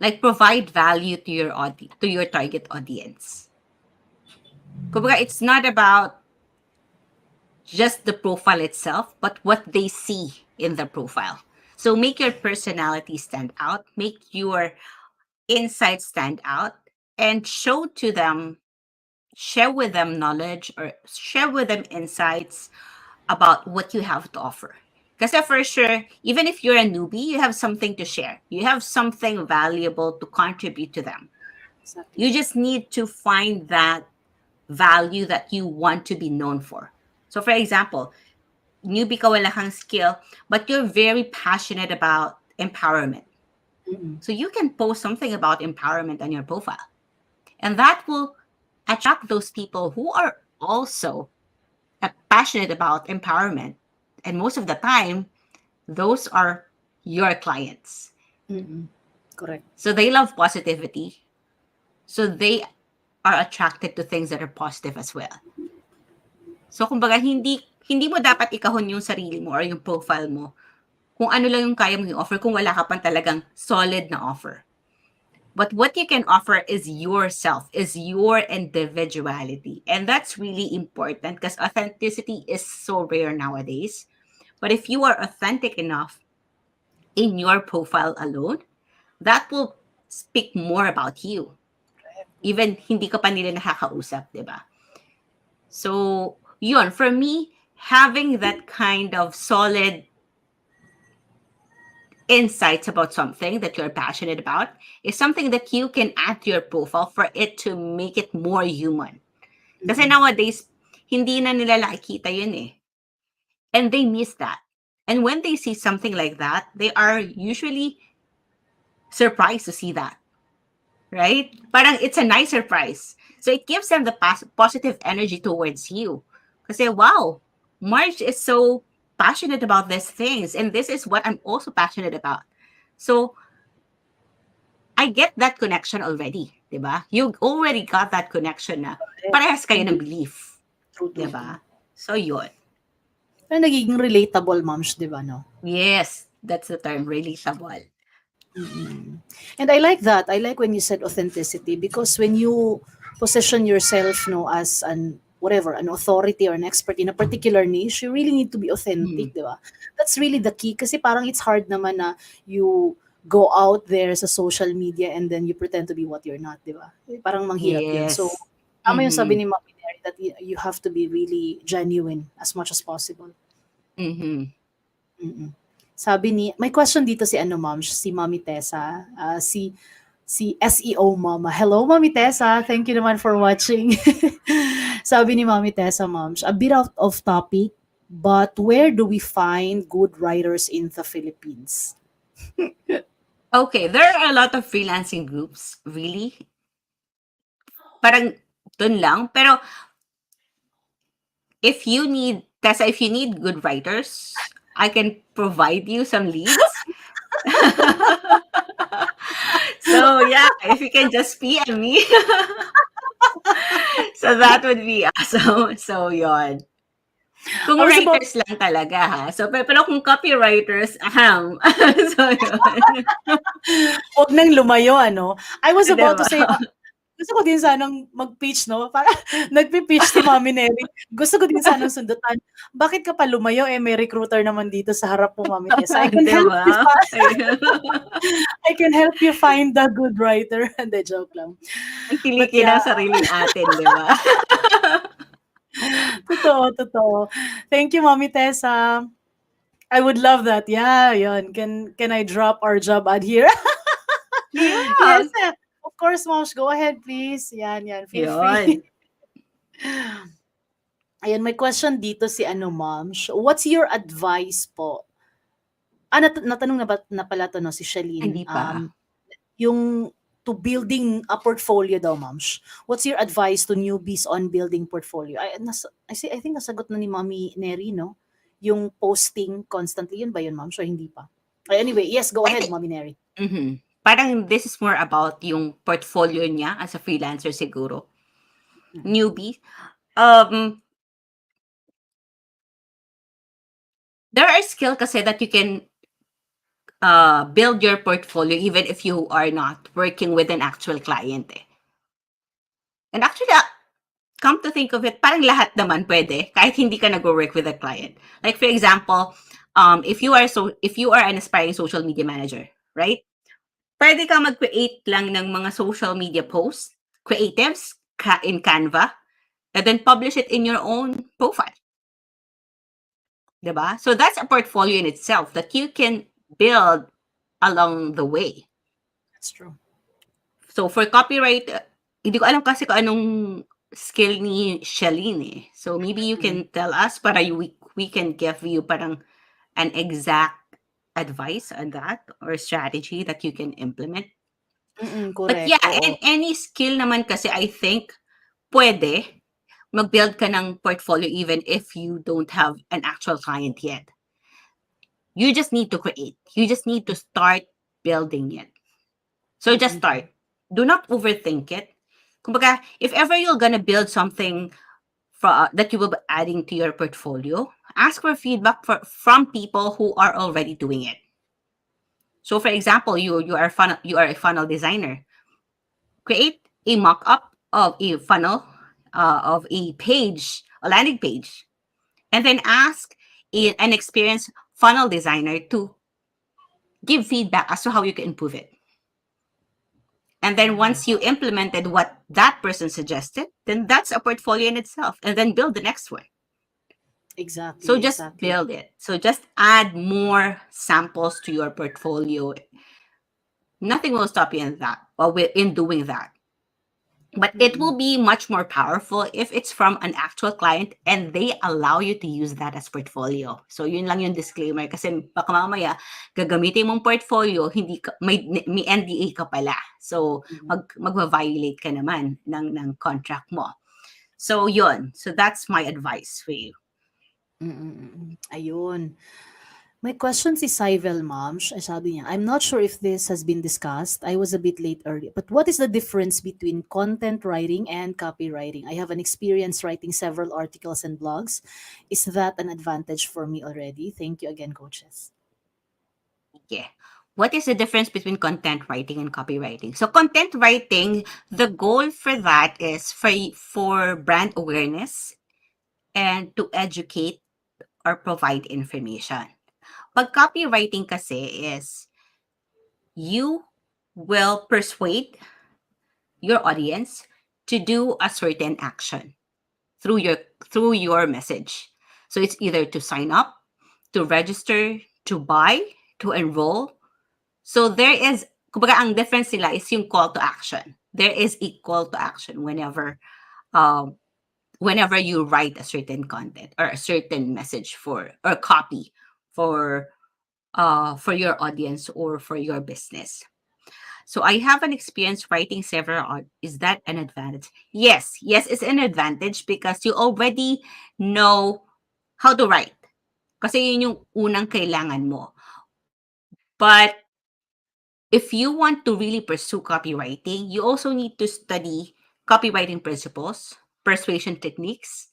Like provide value to your to your target audience. Kumbaga, it's not about just the profile itself, but what they see in the profile. So make your personality stand out, make your insights stand out, and show to them, share with them knowledge or share with them insights about what you have to offer. Because for sure, even if you're a newbie, you have something to share. You have something valuable to contribute to them. Exactly. You just need to find that value that you want to be known for. So, for example, newbie ka wala kang skill, but you're very passionate about empowerment. Mm-mm. So you can post something about empowerment on your profile. And that will attract those people who are also passionate about empowerment. And most of the time, those are your clients. Mm-mm. Correct. So they love positivity. So they are attracted to things that are positive as well. So kumbaga, hindi mo dapat ikahon yung sarili mo or yung profile mo kung ano lang yung kaya mo i-offer kung wala ka pang talagang solid na offer. But what you can offer is yourself, is your individuality. And that's really important because authenticity is so rare nowadays. But if you are authentic enough in your profile alone, that will speak more about you. Even hindi ka pa nila nakakausap, di ba? So, yun, for me, having that kind of solid insights about something that you're passionate about is something that you can add to your profile for it to make it more human. Kasi Mm-mm. nowadays, hindi na nila nakikita yun eh. And they miss that. And when they see something like that, they are usually surprised to see that. Right? Parang it's a nice surprise. So it gives them the positive energy towards you. Kasi wow, March is so passionate about these things. And this is what I'm also passionate about. So I get that connection already, 'di ba? You already got that connection na Correct. parehas kayo ng Indeed. belief, True, 'di true, true. ba? So yun. Pero nagiging relatable, Momsh, di ba, no? Yes, that's the term, relatable. Mm. And I like that. I like when you said authenticity because when you position yourself, no, as an whatever, an authority or an expert in a particular niche, you really need to be authentic, Mm. di ba? That's really the key kasi parang it's hard naman na you go out there sa social media and then you pretend to be what you're not, di ba? Parang manghirap yun. So, Yes. tama yung sabi Mhm. ni Mami Neri that you have to be really genuine as much as possible. Mhm. Mm. Sabi ni may question dito si ano ma'am, si Mami Tessa, si SEO Mama. Hello Mami Tessa, thank you naman for watching. Sabi ni Mami Tessa, ma'am, a bit out of topic, but where do we find good writers in the Philippines? Okay, there are a lot of freelancing groups, really. Parang dun lang. Pero if you need good writers, I can provide you some leads. So yeah, if you can just PM me. So that would be awesome. So yon. Kung I was about writers lang talaga ha. So pero kung copywriters, aham. So yun. wag nang lumayo ano. I was about to Diba? say gusto ko din sanang mag-pitch 'no, para nagpi-pitch si Mami Neri. Gusto ko din sanang sundutan. Bakit ka pa lumayo, eh, may recruiter naman dito sa harap mo, Mami Tessa. I can help you Diba? Ayun. I can help you find the good writer. Hindi, joke lang. Ang But kiliki yeah, ng sariling atin, di ba? totoo, totoo. Thank you, Mami Tessa. I would love that. Yeah, yun. Can I drop our job ad here? Yes, Yeah. of course, Mosh. Go ahead, please. Yan. Feel free. Yun. Ayan, may question dito si ano, Ma'am. What's your advice po? Natanong na ba na pala to, no, si Shalene. Hindi pa. Yung to building a portfolio daw, Momsh. What's your advice to newbies on building portfolio? I think nasagot na ni Mommy Neri, no? Yung posting constantly, yun ba yun, Momsh? O hindi pa? Anyway, yes, go I ahead, think Mommy Neri. parang this is more about yung portfolio niya as a freelancer siguro. Mm. Newbie. Um, there are skills kasi that you can build your portfolio even if you are not working with an actual client eh. And actually, come to think of it, parang lahat naman pwede kahit hindi ka nag-work with a client. Like for example, if you are an aspiring social media manager, right? Pwede ka mag-create lang ng mga social media posts, creatives in Canva, and then publish it in your own profile. Diba? So that's a portfolio in itself that you can build along the way. That's true. So for copyright, hindi ko alam kasi kung anong skill ni Shalene eh. So maybe you Mm. can tell us para we can give you parang an exact advice on that or strategy that you can implement. But Correct, yeah, oo. and any skill naman kasi I think pwede mag-build ka ng portfolio even if you don't have an actual client yet. You just need to create. You just need to start building it. So just Mm. start. Do not overthink it. Kumbaga, if ever you're gonna build something that you will be adding to your portfolio, ask for feedback from people who are already doing it. So for example, you are a funnel designer. Create a mock-up of a funnel of a page, a landing page, and then ask an experienced funnel designer to give feedback as to how you can improve it. And then Mm. once you implemented what that person suggested, then that's a portfolio in itself. And then build the next one. So Exactly, just exactly. build it. So just add more samples to your portfolio. Nothing will stop you in that or in doing that. But it Mm. will be much more powerful if it's from an actual client and they allow you to use that as portfolio. So yun lang yung disclaimer kasi baka mamaya gagamitin mong portfolio, hindi ka, may NDA ka pala. So Mm. magva-violate ka naman ng contract mo. So yun. So that's my advice for you. Ayun. My question si Saivel, ma'am. Sabi niya, I'm not sure if this has been discussed. I was a bit late earlier. But what is the difference between content writing and copywriting? I have an experience writing several articles and blogs. Is that an advantage for me already? Thank you again, coaches. Yeah. What is the difference between content writing and copywriting? So content writing, the goal for that is for brand awareness and to educate or provide information. Pag copywriting kasi is you will persuade your audience to do a certain action through your message. So it's either to sign up, to register, to buy, to enroll. So there is, kumbaga ang difference nila is yung call to action. There is a call to action um, whenever you write a certain content or a certain message or copy for for your audience or for your business. So I have an experience writing several art. Is that an advantage? Yes, yes, it's an advantage because you already know how to write. Kasi yun yung unang kailangan mo. But if you want to really pursue copywriting, you also need to study copywriting principles, persuasion techniques,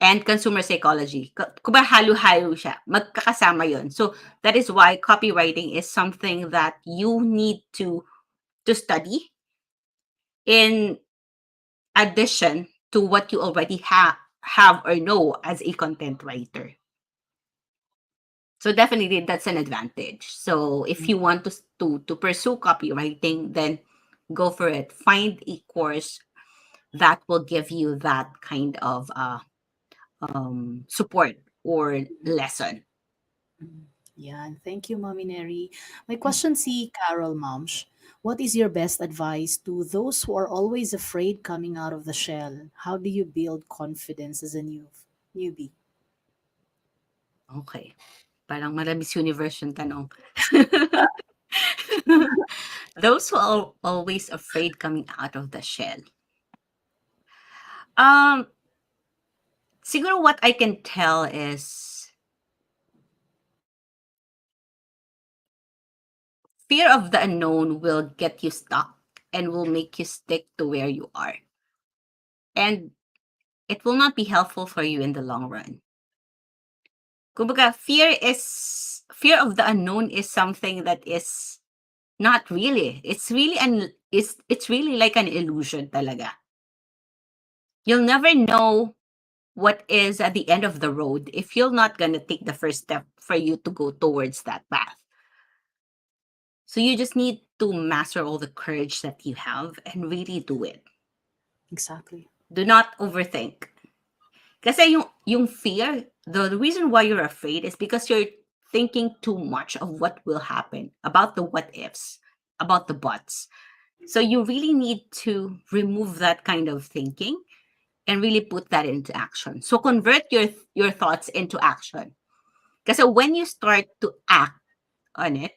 and consumer psychology. Kumbaga halo-halo siya. Magkakasama yon. So that is why copywriting is something that you need to study in addition to what you already have or know as a content writer. So definitely that's an advantage. So if you want to pursue copywriting, then go for it. Find a course that will give you that kind of support or lesson. Yeah, thank you, Mommy Neri. My question si Carol, Momsh. What is your best advice to those who are always afraid coming out of the shell? How do you build confidence as a newbie? Okay. Parang Miss Universe yung tanong. Those who are always afraid coming out of the shell. Um, Siguro what I can tell is fear of the unknown will get you stuck and will make you stick to where you are. And it will not be helpful for you in the long run. Kumbaga, fear of the unknown is something that is not really. It's really like an illusion talaga. You'll never know what is at the end of the road if you're not gonna take the first step for you to go towards that path. So you just need to master all the courage that you have and really do it. Exactly. Do not overthink. Kasi yung fear, the reason why you're afraid is because you're thinking too much of what will happen, about the what ifs, about the buts. So you really need to remove that kind of thinking and really put that into action. So convert your thoughts into action. Because when you start to act on it,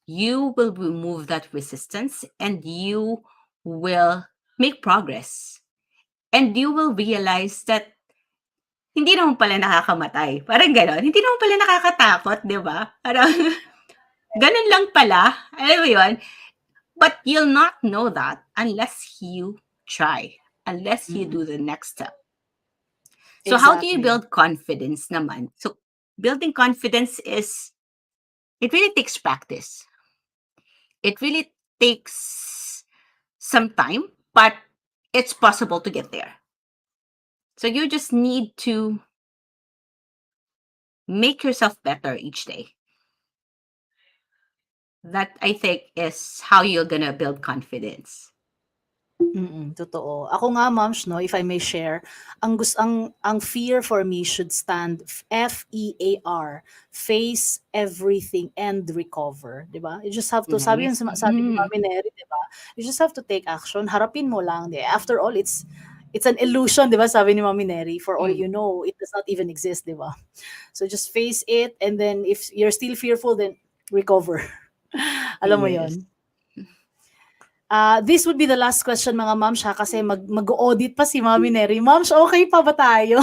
you will remove that resistance and you will make progress. And you will realize that hindi naman pala nakakamatay. Parang gano'n. Hindi naman pala nakakatakot, di ba? Parang gano'n lang pala. Alam mo yun? But you'll not know that unless you try, unless you Mm-mm. do the next step. So how do you Exactly. build confidence naman? So building confidence is, it really takes practice. It really takes some time, but it's possible to get there. So you just need to make yourself better each day. That I think is how you're gonna build confidence. Totoo. Ako nga, moms, no, if I may share, ang fear for me should stand FEAR, face everything and recover, 'di ba? You just have to, sabi yung Nice. sabi ni Mami Neri, 'di ba? You just have to take action, harapin mo lang, 'di. After all, it's an illusion, 'di ba? Sabi ni Mami Neri, for all Mm. you know, it does not even exist, 'di ba? So just face it, and then if you're still fearful, then recover. Alam mo Yes. 'yon? This would be the last question, mga moms, ha, kasi mag-audit pa si Mami Neri. Moms, okay pa ba tayo?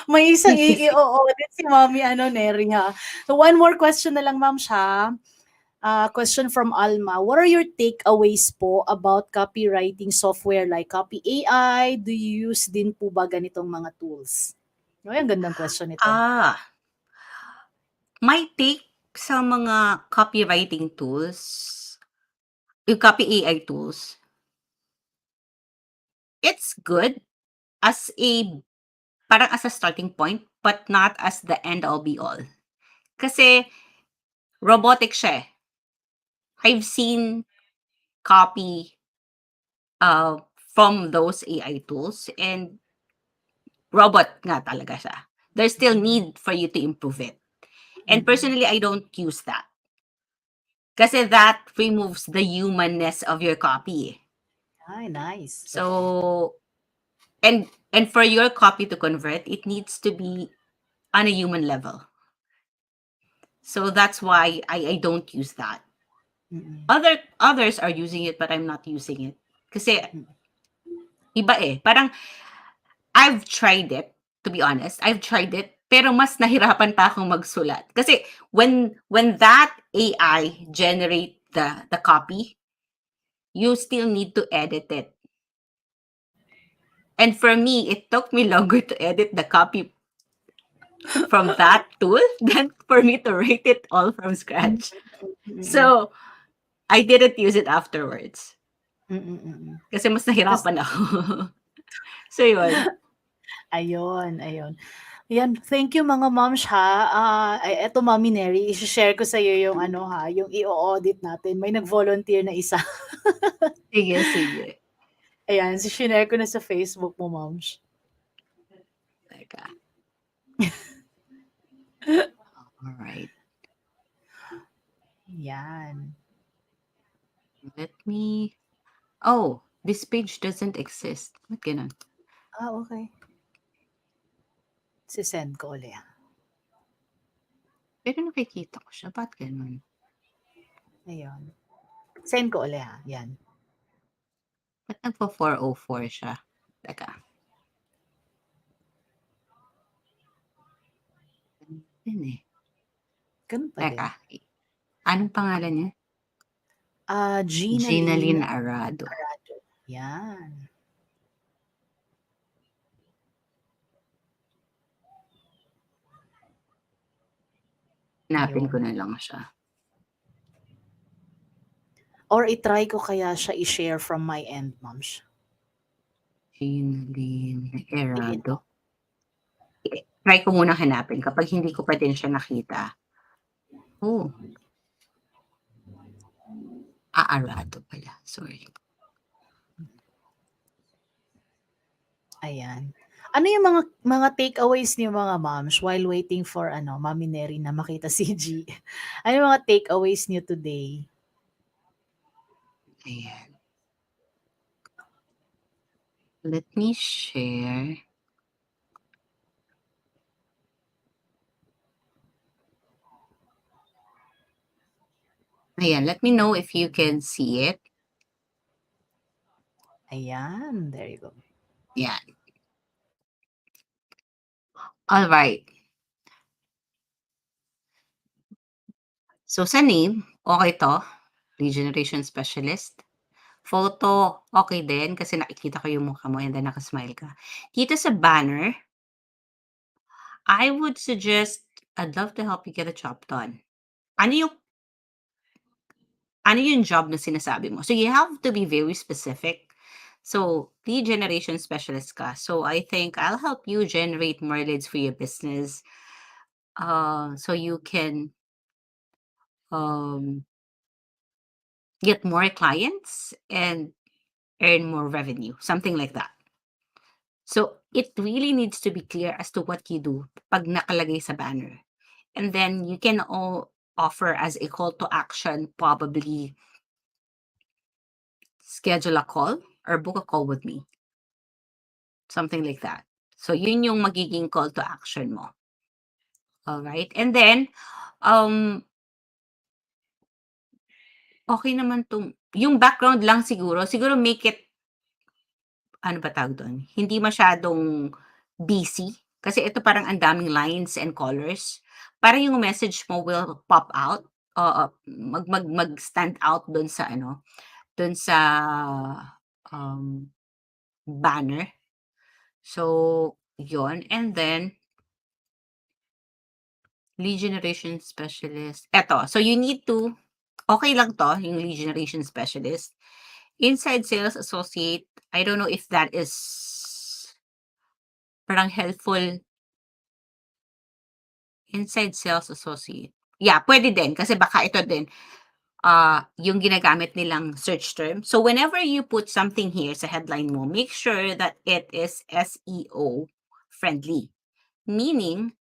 May isang Sige, sige. i-audit si Mami Neri, ha. So one more question na lang, moms, ha. Question from Alma. What are your takeaways po about copywriting software like Copy AI? Do you use din po ba ganitong mga tools? Ay, ang gandang question ito. My take sa mga copywriting tools, yung copy AI tools, it's good as a, parang as a starting point, but not as the end all be all. Kasi robotic siya eh. I've seen copy from those AI tools and robot nga talaga siya. There's still need for you to improve it. And Mm-mm. personally, I don't use that. Kasi that removes the humanness of your copy. Ay, nice. Totoo. So, and for your copy to convert, it needs to be on a human level. So that's why I don't use that. Mm-mm. Others are using it, but I'm not using it. Kasi iba eh. Parang I've tried it, to be honest. I've tried it, pero mas nahirapan pa akong magsulat. Kasi when that AI generate the copy, you still need to edit it. And for me, it took me longer to edit the copy from that tool than for me to write it all from Mm, scratch. mm. So, I didn't use it afterwards. Mm. Kasi mas Tas nahirapan ako. So, yun. ayun, ayun. Yan, thank you mga moms, ha. Eto, Mommy Neri, i-share ko sa iyo yung ano, ha, yung i-audit natin. May nag-volunteer na isa. Sige, sige. Ayan, sinare ko na sa Facebook mo, moms. Teka. Alright. Yan. Let me... Oh, this page doesn't exist. Ba't ganun? Okay. Si-send ko ulit. Pero nakikita ko siya. Ba't ganun? Ayun. Send ko ulit ha. Yan. Ba't nagpo-404 siya? Teka. Yun eh. Ganun pa din. Teka. Anong pangalan niya? Gina Lynn Ginaline Arado. Arado. Yan. Hanapin ko Yun. na lang siya. Or itry ko kaya siya i-share from my end, momsh. Ginaline Sige, no? Arado. Try ko muna hanapin kapag hindi ko pa din siya nakita. Oh. Arado pala. Sorry. Ayan. Ano yung mga takeaways niyo mga moms while waiting for Mami Neri na makita si G? Ano yung mga takeaways niyo today? Ayan. Let me share. Ayan, let me know if you can see it. Ayan, there you go. Yan. All right. So sa name, okay to. Lead generation specialist. Photo, okay din kasi nakikita ko yung mukha mo and then nakasmile ka. Dito sa banner, I would suggest, I'd love to help you get a job done. Ano yung job na sinasabi mo? So you have to be very specific. So lead generation specialist ka. So I think I'll help you generate more leads for your business. So you can get more clients and earn more revenue, something like that. So it really needs to be clear as to what you do pag nakalagay sa banner. And then you can offer as a call to action, probably schedule a call or book a call with me. Something like that. So yun yung magiging call to action mo. All right? And then, okay naman yung background lang siguro make it, ano ba tawag doon? Hindi masyadong busy. Kasi ito parang ang daming lines and colors. Para yung message mo will pop out. Mag-stand out doon sa um, banner. So, yon. And then, lead generation specialist. Eto. So, you need to, okay lang to, yung lead generation specialist. Inside sales associate, I don't know if that is parang helpful. Inside sales associate. Yeah, pwede din kasi baka ito din yung ginagamit nilang search term. So whenever you put something here sa headline mo, make sure that it is SEO friendly. Meaning,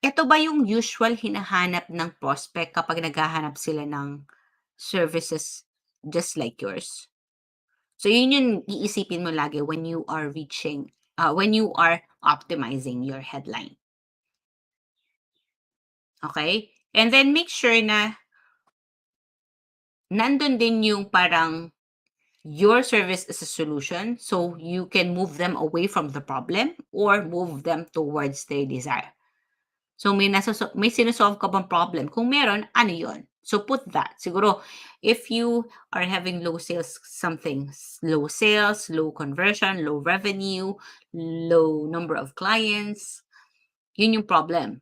ito ba yung usual hinahanap ng prospect kapag naghahanap sila ng services just like yours? So yun yung iisipin mo lagi when you are optimizing your headline. Okay? And then make sure na nandun din yung parang your service is a solution, so you can move them away from the problem or move them towards their desire. So may sinosolve ka bang problem? Kung meron, ano yon? So put that. Siguro, if you are having low sales, low sales, low conversion, low revenue, low number of clients, yun yung problem.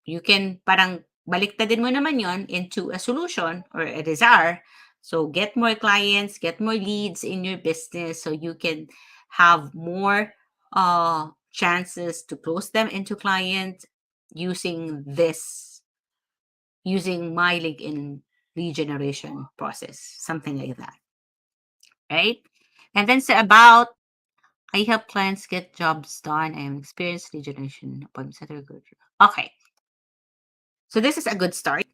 You can parang baliktadin mo naman yon into a solution or a desire. So get more clients, get more leads in your business so you can have more chances to close them into clients using my LinkedIn lead generation process, something like that. Right? And then say about I help clients get jobs done. I am experienced lead generation appointment center. Okay. So this is a good start.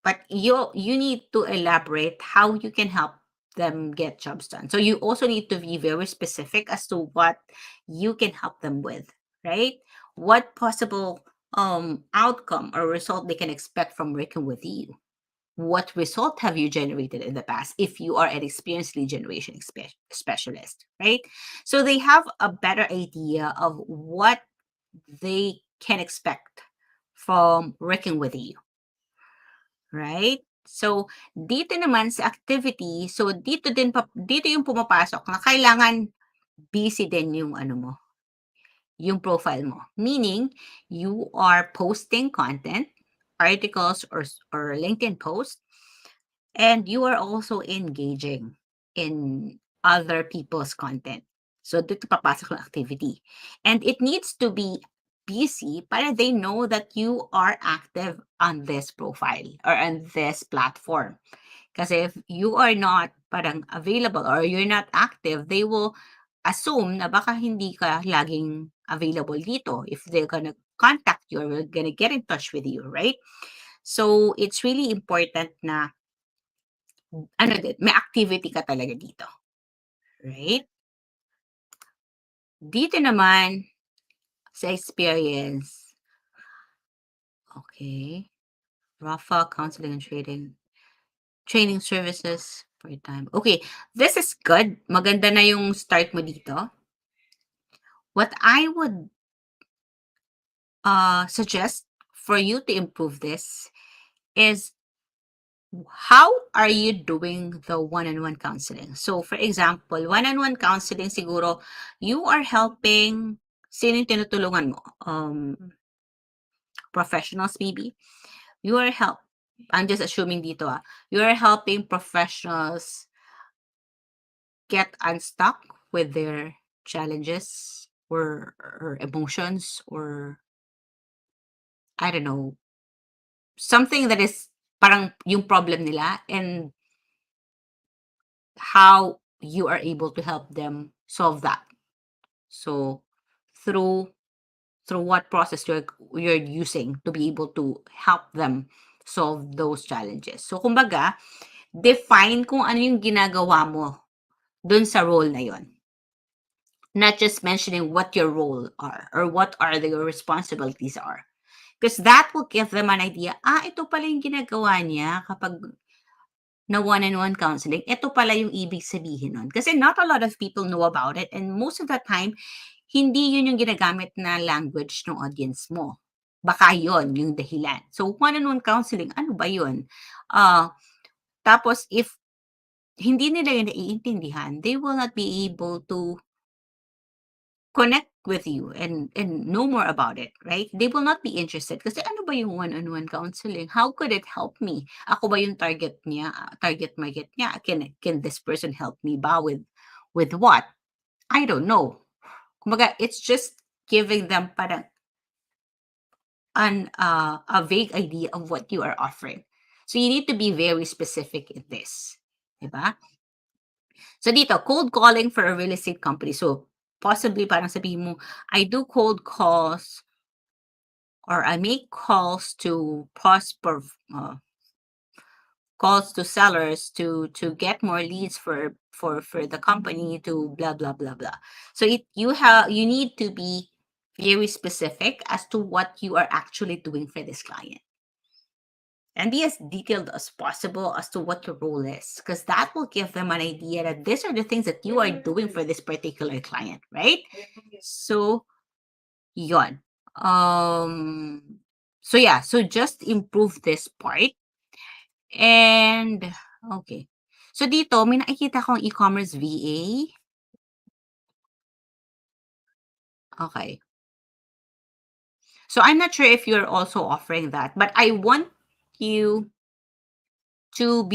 But you need to elaborate how you can help them get jobs done. So you also need to be very specific as to what you can help them with, right? What possible outcome or result they can expect from working with you. what result have you generated in the past if you are an experienced lead generation specialist, right? So they have a better idea of what they can expect from working with you, right? So dito naman sa activity, so dito yung pumapasok na kailangan busy din yung ano mo, yung profile mo. Meaning, you are posting content, articles or LinkedIn posts, and you are also engaging in other people's content. So dito papasok ang activity. And it needs to be busy para they know that you are active on this profile or on this platform. Kasi if you are not parang available or you're not active, they will assume na baka hindi ka laging available dito if they're gonna contact you or gonna get in touch with you, right? So it's really important na ano din, may activity ka talaga dito, right? Dito naman sa experience, okay, Rafa, counseling and training services, part-time. Okay, this is good. Maganda na yung start mo dito. What I would suggest for you to improve this is how are you doing the one-on-one counseling? So, for example, one-on-one counseling, siguro, you are helping, sino yung tinutulungan mo? Professionals, maybe? I'm just assuming dito, you are helping professionals get unstuck with their challenges or emotions or, I don't know, something that is parang yung problem nila and how you are able to help them solve that. So through what process you're using to be able to help them solve those challenges. So kumbaga, define kung ano yung ginagawa mo dun sa role na yon. Not just mentioning what your role are or what are your responsibilities are. Because that will give them an idea, ito pala yung ginagawa niya kapag na one-on-one counseling, ito pala yung ibig sabihin nun. Kasi not a lot of people know about it and most of the time, hindi yun yung ginagamit na language ng audience mo. Baka yun yung dahilan. So, one-on-one counseling, ano ba yun? Tapos, if hindi nila yun naiintindihan, they will not be able to connect with you and know more about it, right? They will not be interested kasi ano ba yung one-on-one counseling? How could it help me? Ako ba yung target niya, target market niya? Can this person help me ba with what? I don't know. Kumbaga, it's just giving them parang a vague idea of what you are offering. So you need to be very specific in this. Diba? So dito, cold calling for a real estate company. So possibly parang sabihin mo, I do cold calls or I make calls to calls to sellers to get more leads for the company to blah blah blah blah. So you need to be very specific as to what you are actually doing for this client. And be as detailed as possible as to what your role is, because that will give them an idea that these are the things that you are doing for this particular client, right? So, yon. So yeah, so just improve this part. And, okay. So dito, may nakikita akong e-commerce VA. Okay. So I'm not sure if you're also offering that, but I want you to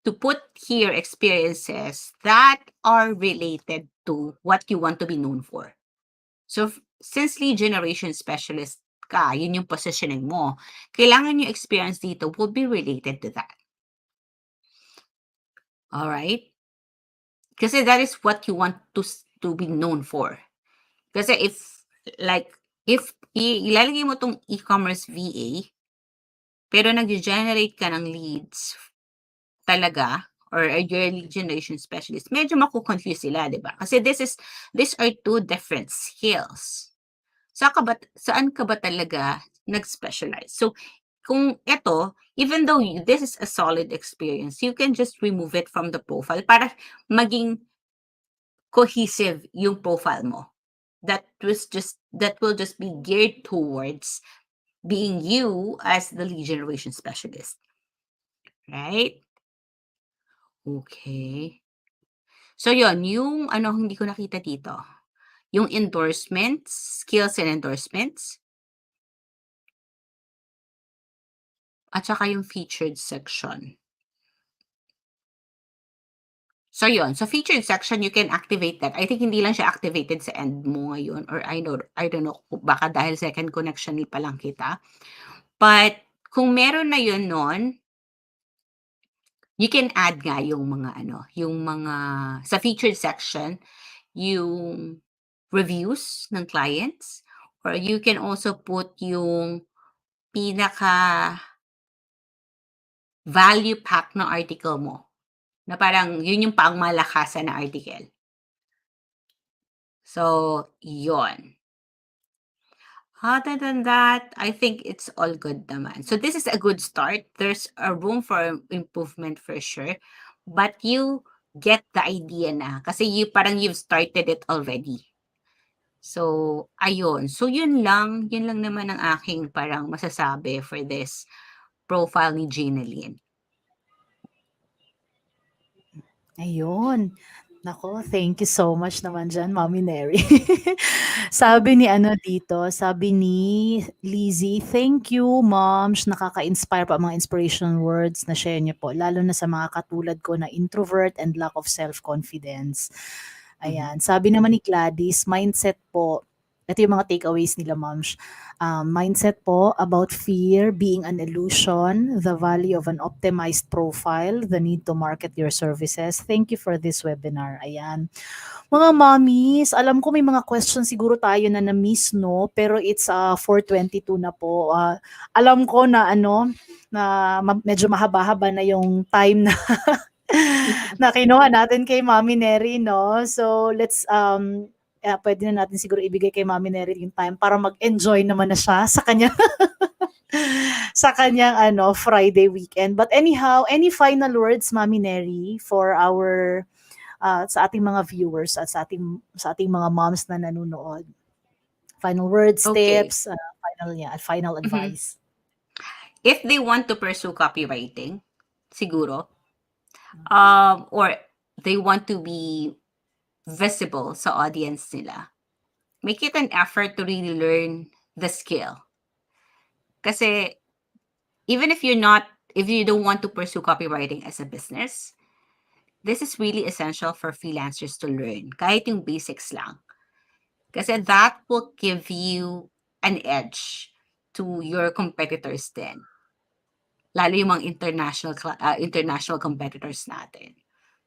put here experiences that are related to what you want to be known for. So, since lead generation specialist ka, yun yung positioning mo, kailangan yung experience dito will be related to that. Alright? Kasi that is what you want to be known for. Kasi if ilalagay mo tong e-commerce VA, pero nag-generate ka ng leads talaga, or you're a lead generation specialist, medyo makukonfuse sila, di ba? Kasi these are two different skills. Saan ka ba talaga nag-specialize? So, kung eto, even though this is a solid experience, you can just remove it from the profile para maging cohesive yung profile mo. That will just be geared towards being you as the lead generation specialist, right? Okay. So yon, yung ano hindi ko nakita dito, yung endorsements, skills and endorsements, at saka yung featured section. So yon, sa featured section, you can activate that. I think hindi lang siya activated sa end mo ngayon, or I don't know, baka dahil second connection pa lang kita. But kung meron na yun nun, you can add nga yung mga ano, yung mga sa featured section, yung reviews ng clients, or you can also put yung pinaka value pack na article mo, na parang yun yung pangmalakasan na article. So, yon. Other than that, I think it's all good naman. So this is a good start. There's a room for improvement for sure. But you get the idea na. Kasi you've started it already. So, ayun. So, yun lang naman ang aking parang masasabi for this profile ni Janeline. Ayun. Nako, thank you so much naman diyan, Mommy Neri. Sabi ni ano dito, sabi ni Lizzie, "Thank you, moms. Nakaka-inspire pa ang mga inspirational words na share niyo po, lalo na sa mga katulad ko na introvert and lack of self-confidence." Ayan. Sabi naman ni Gladys, mindset po. Ito yung mga takeaways nila, moms. Mindset po about fear being an illusion, the value of an optimized profile, the need to market your services. Thank you for this webinar. Ayan. Mga mommies, alam ko may mga questions siguro tayo na na-miss, no? Pero it's 4:22 na po. Alam ko na ano, na medyo mahaba-haba na yung time na na kinuha natin kay Mommy Neri, no? So, let's pwede na natin siguro ibigay kay Mommy Neri yung time para mag-enjoy naman na siya sa kanya sa kanyang ano Friday weekend. But anyhow, any final words, Mommy Neri, for our sa ating mga viewers at sa ating mga moms na nanonood? Final words, Okay. tips, final Mhm. advice. If they want to pursue copywriting, siguro, Okay. or they want to be visible sa audience nila, make it an effort to really learn the skill. Kasi even if you don't want to pursue copywriting as a business, this is really essential for freelancers to learn. Kahit yung basics lang. Kasi that will give you an edge to your competitors din. Lalo yung mga international competitors natin.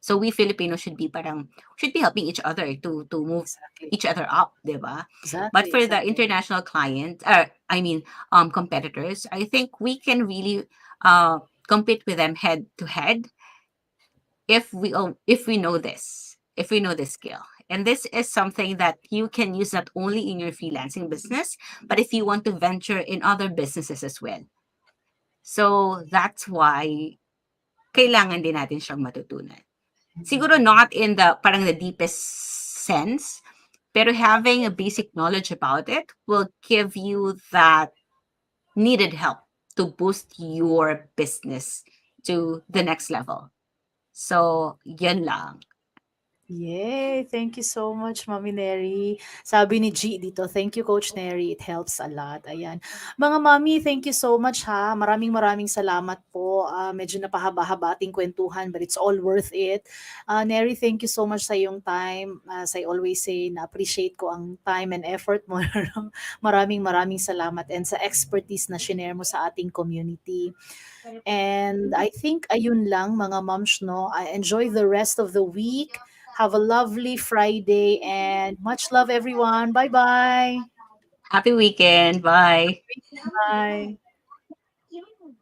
So we Filipinos should be helping each other to move Exactly. each other up, di ba? But Exactly, for the exactly. international clients, competitors, I think we can really compete with them head to head if we know this skill. And this is something that you can use not only in your freelancing business, but if you want to venture in other businesses as well. So that's why kailangan din natin siyang matutunan. Siguro not in the deepest sense, pero having a basic knowledge about it will give you that needed help to boost your business to the next level. So, yan lang. Yay! Thank you so much, Mami Neri. Sabi ni G dito, thank you, Coach Neri. It helps a lot. Ayan. Mga mami, thank you so much ha. Maraming salamat po. Medyo napahaba-haba ating kwentuhan, but it's all worth it. Neri, thank you so much sa iyong time. As I always say, na-appreciate ko ang time and effort mo. Maraming salamat. And sa expertise na share mo sa ating community. And I think ayun lang mga moms, no. I enjoy the rest of the week. Have a lovely Friday and much love everyone. Bye-bye. Happy weekend. Bye. Bye.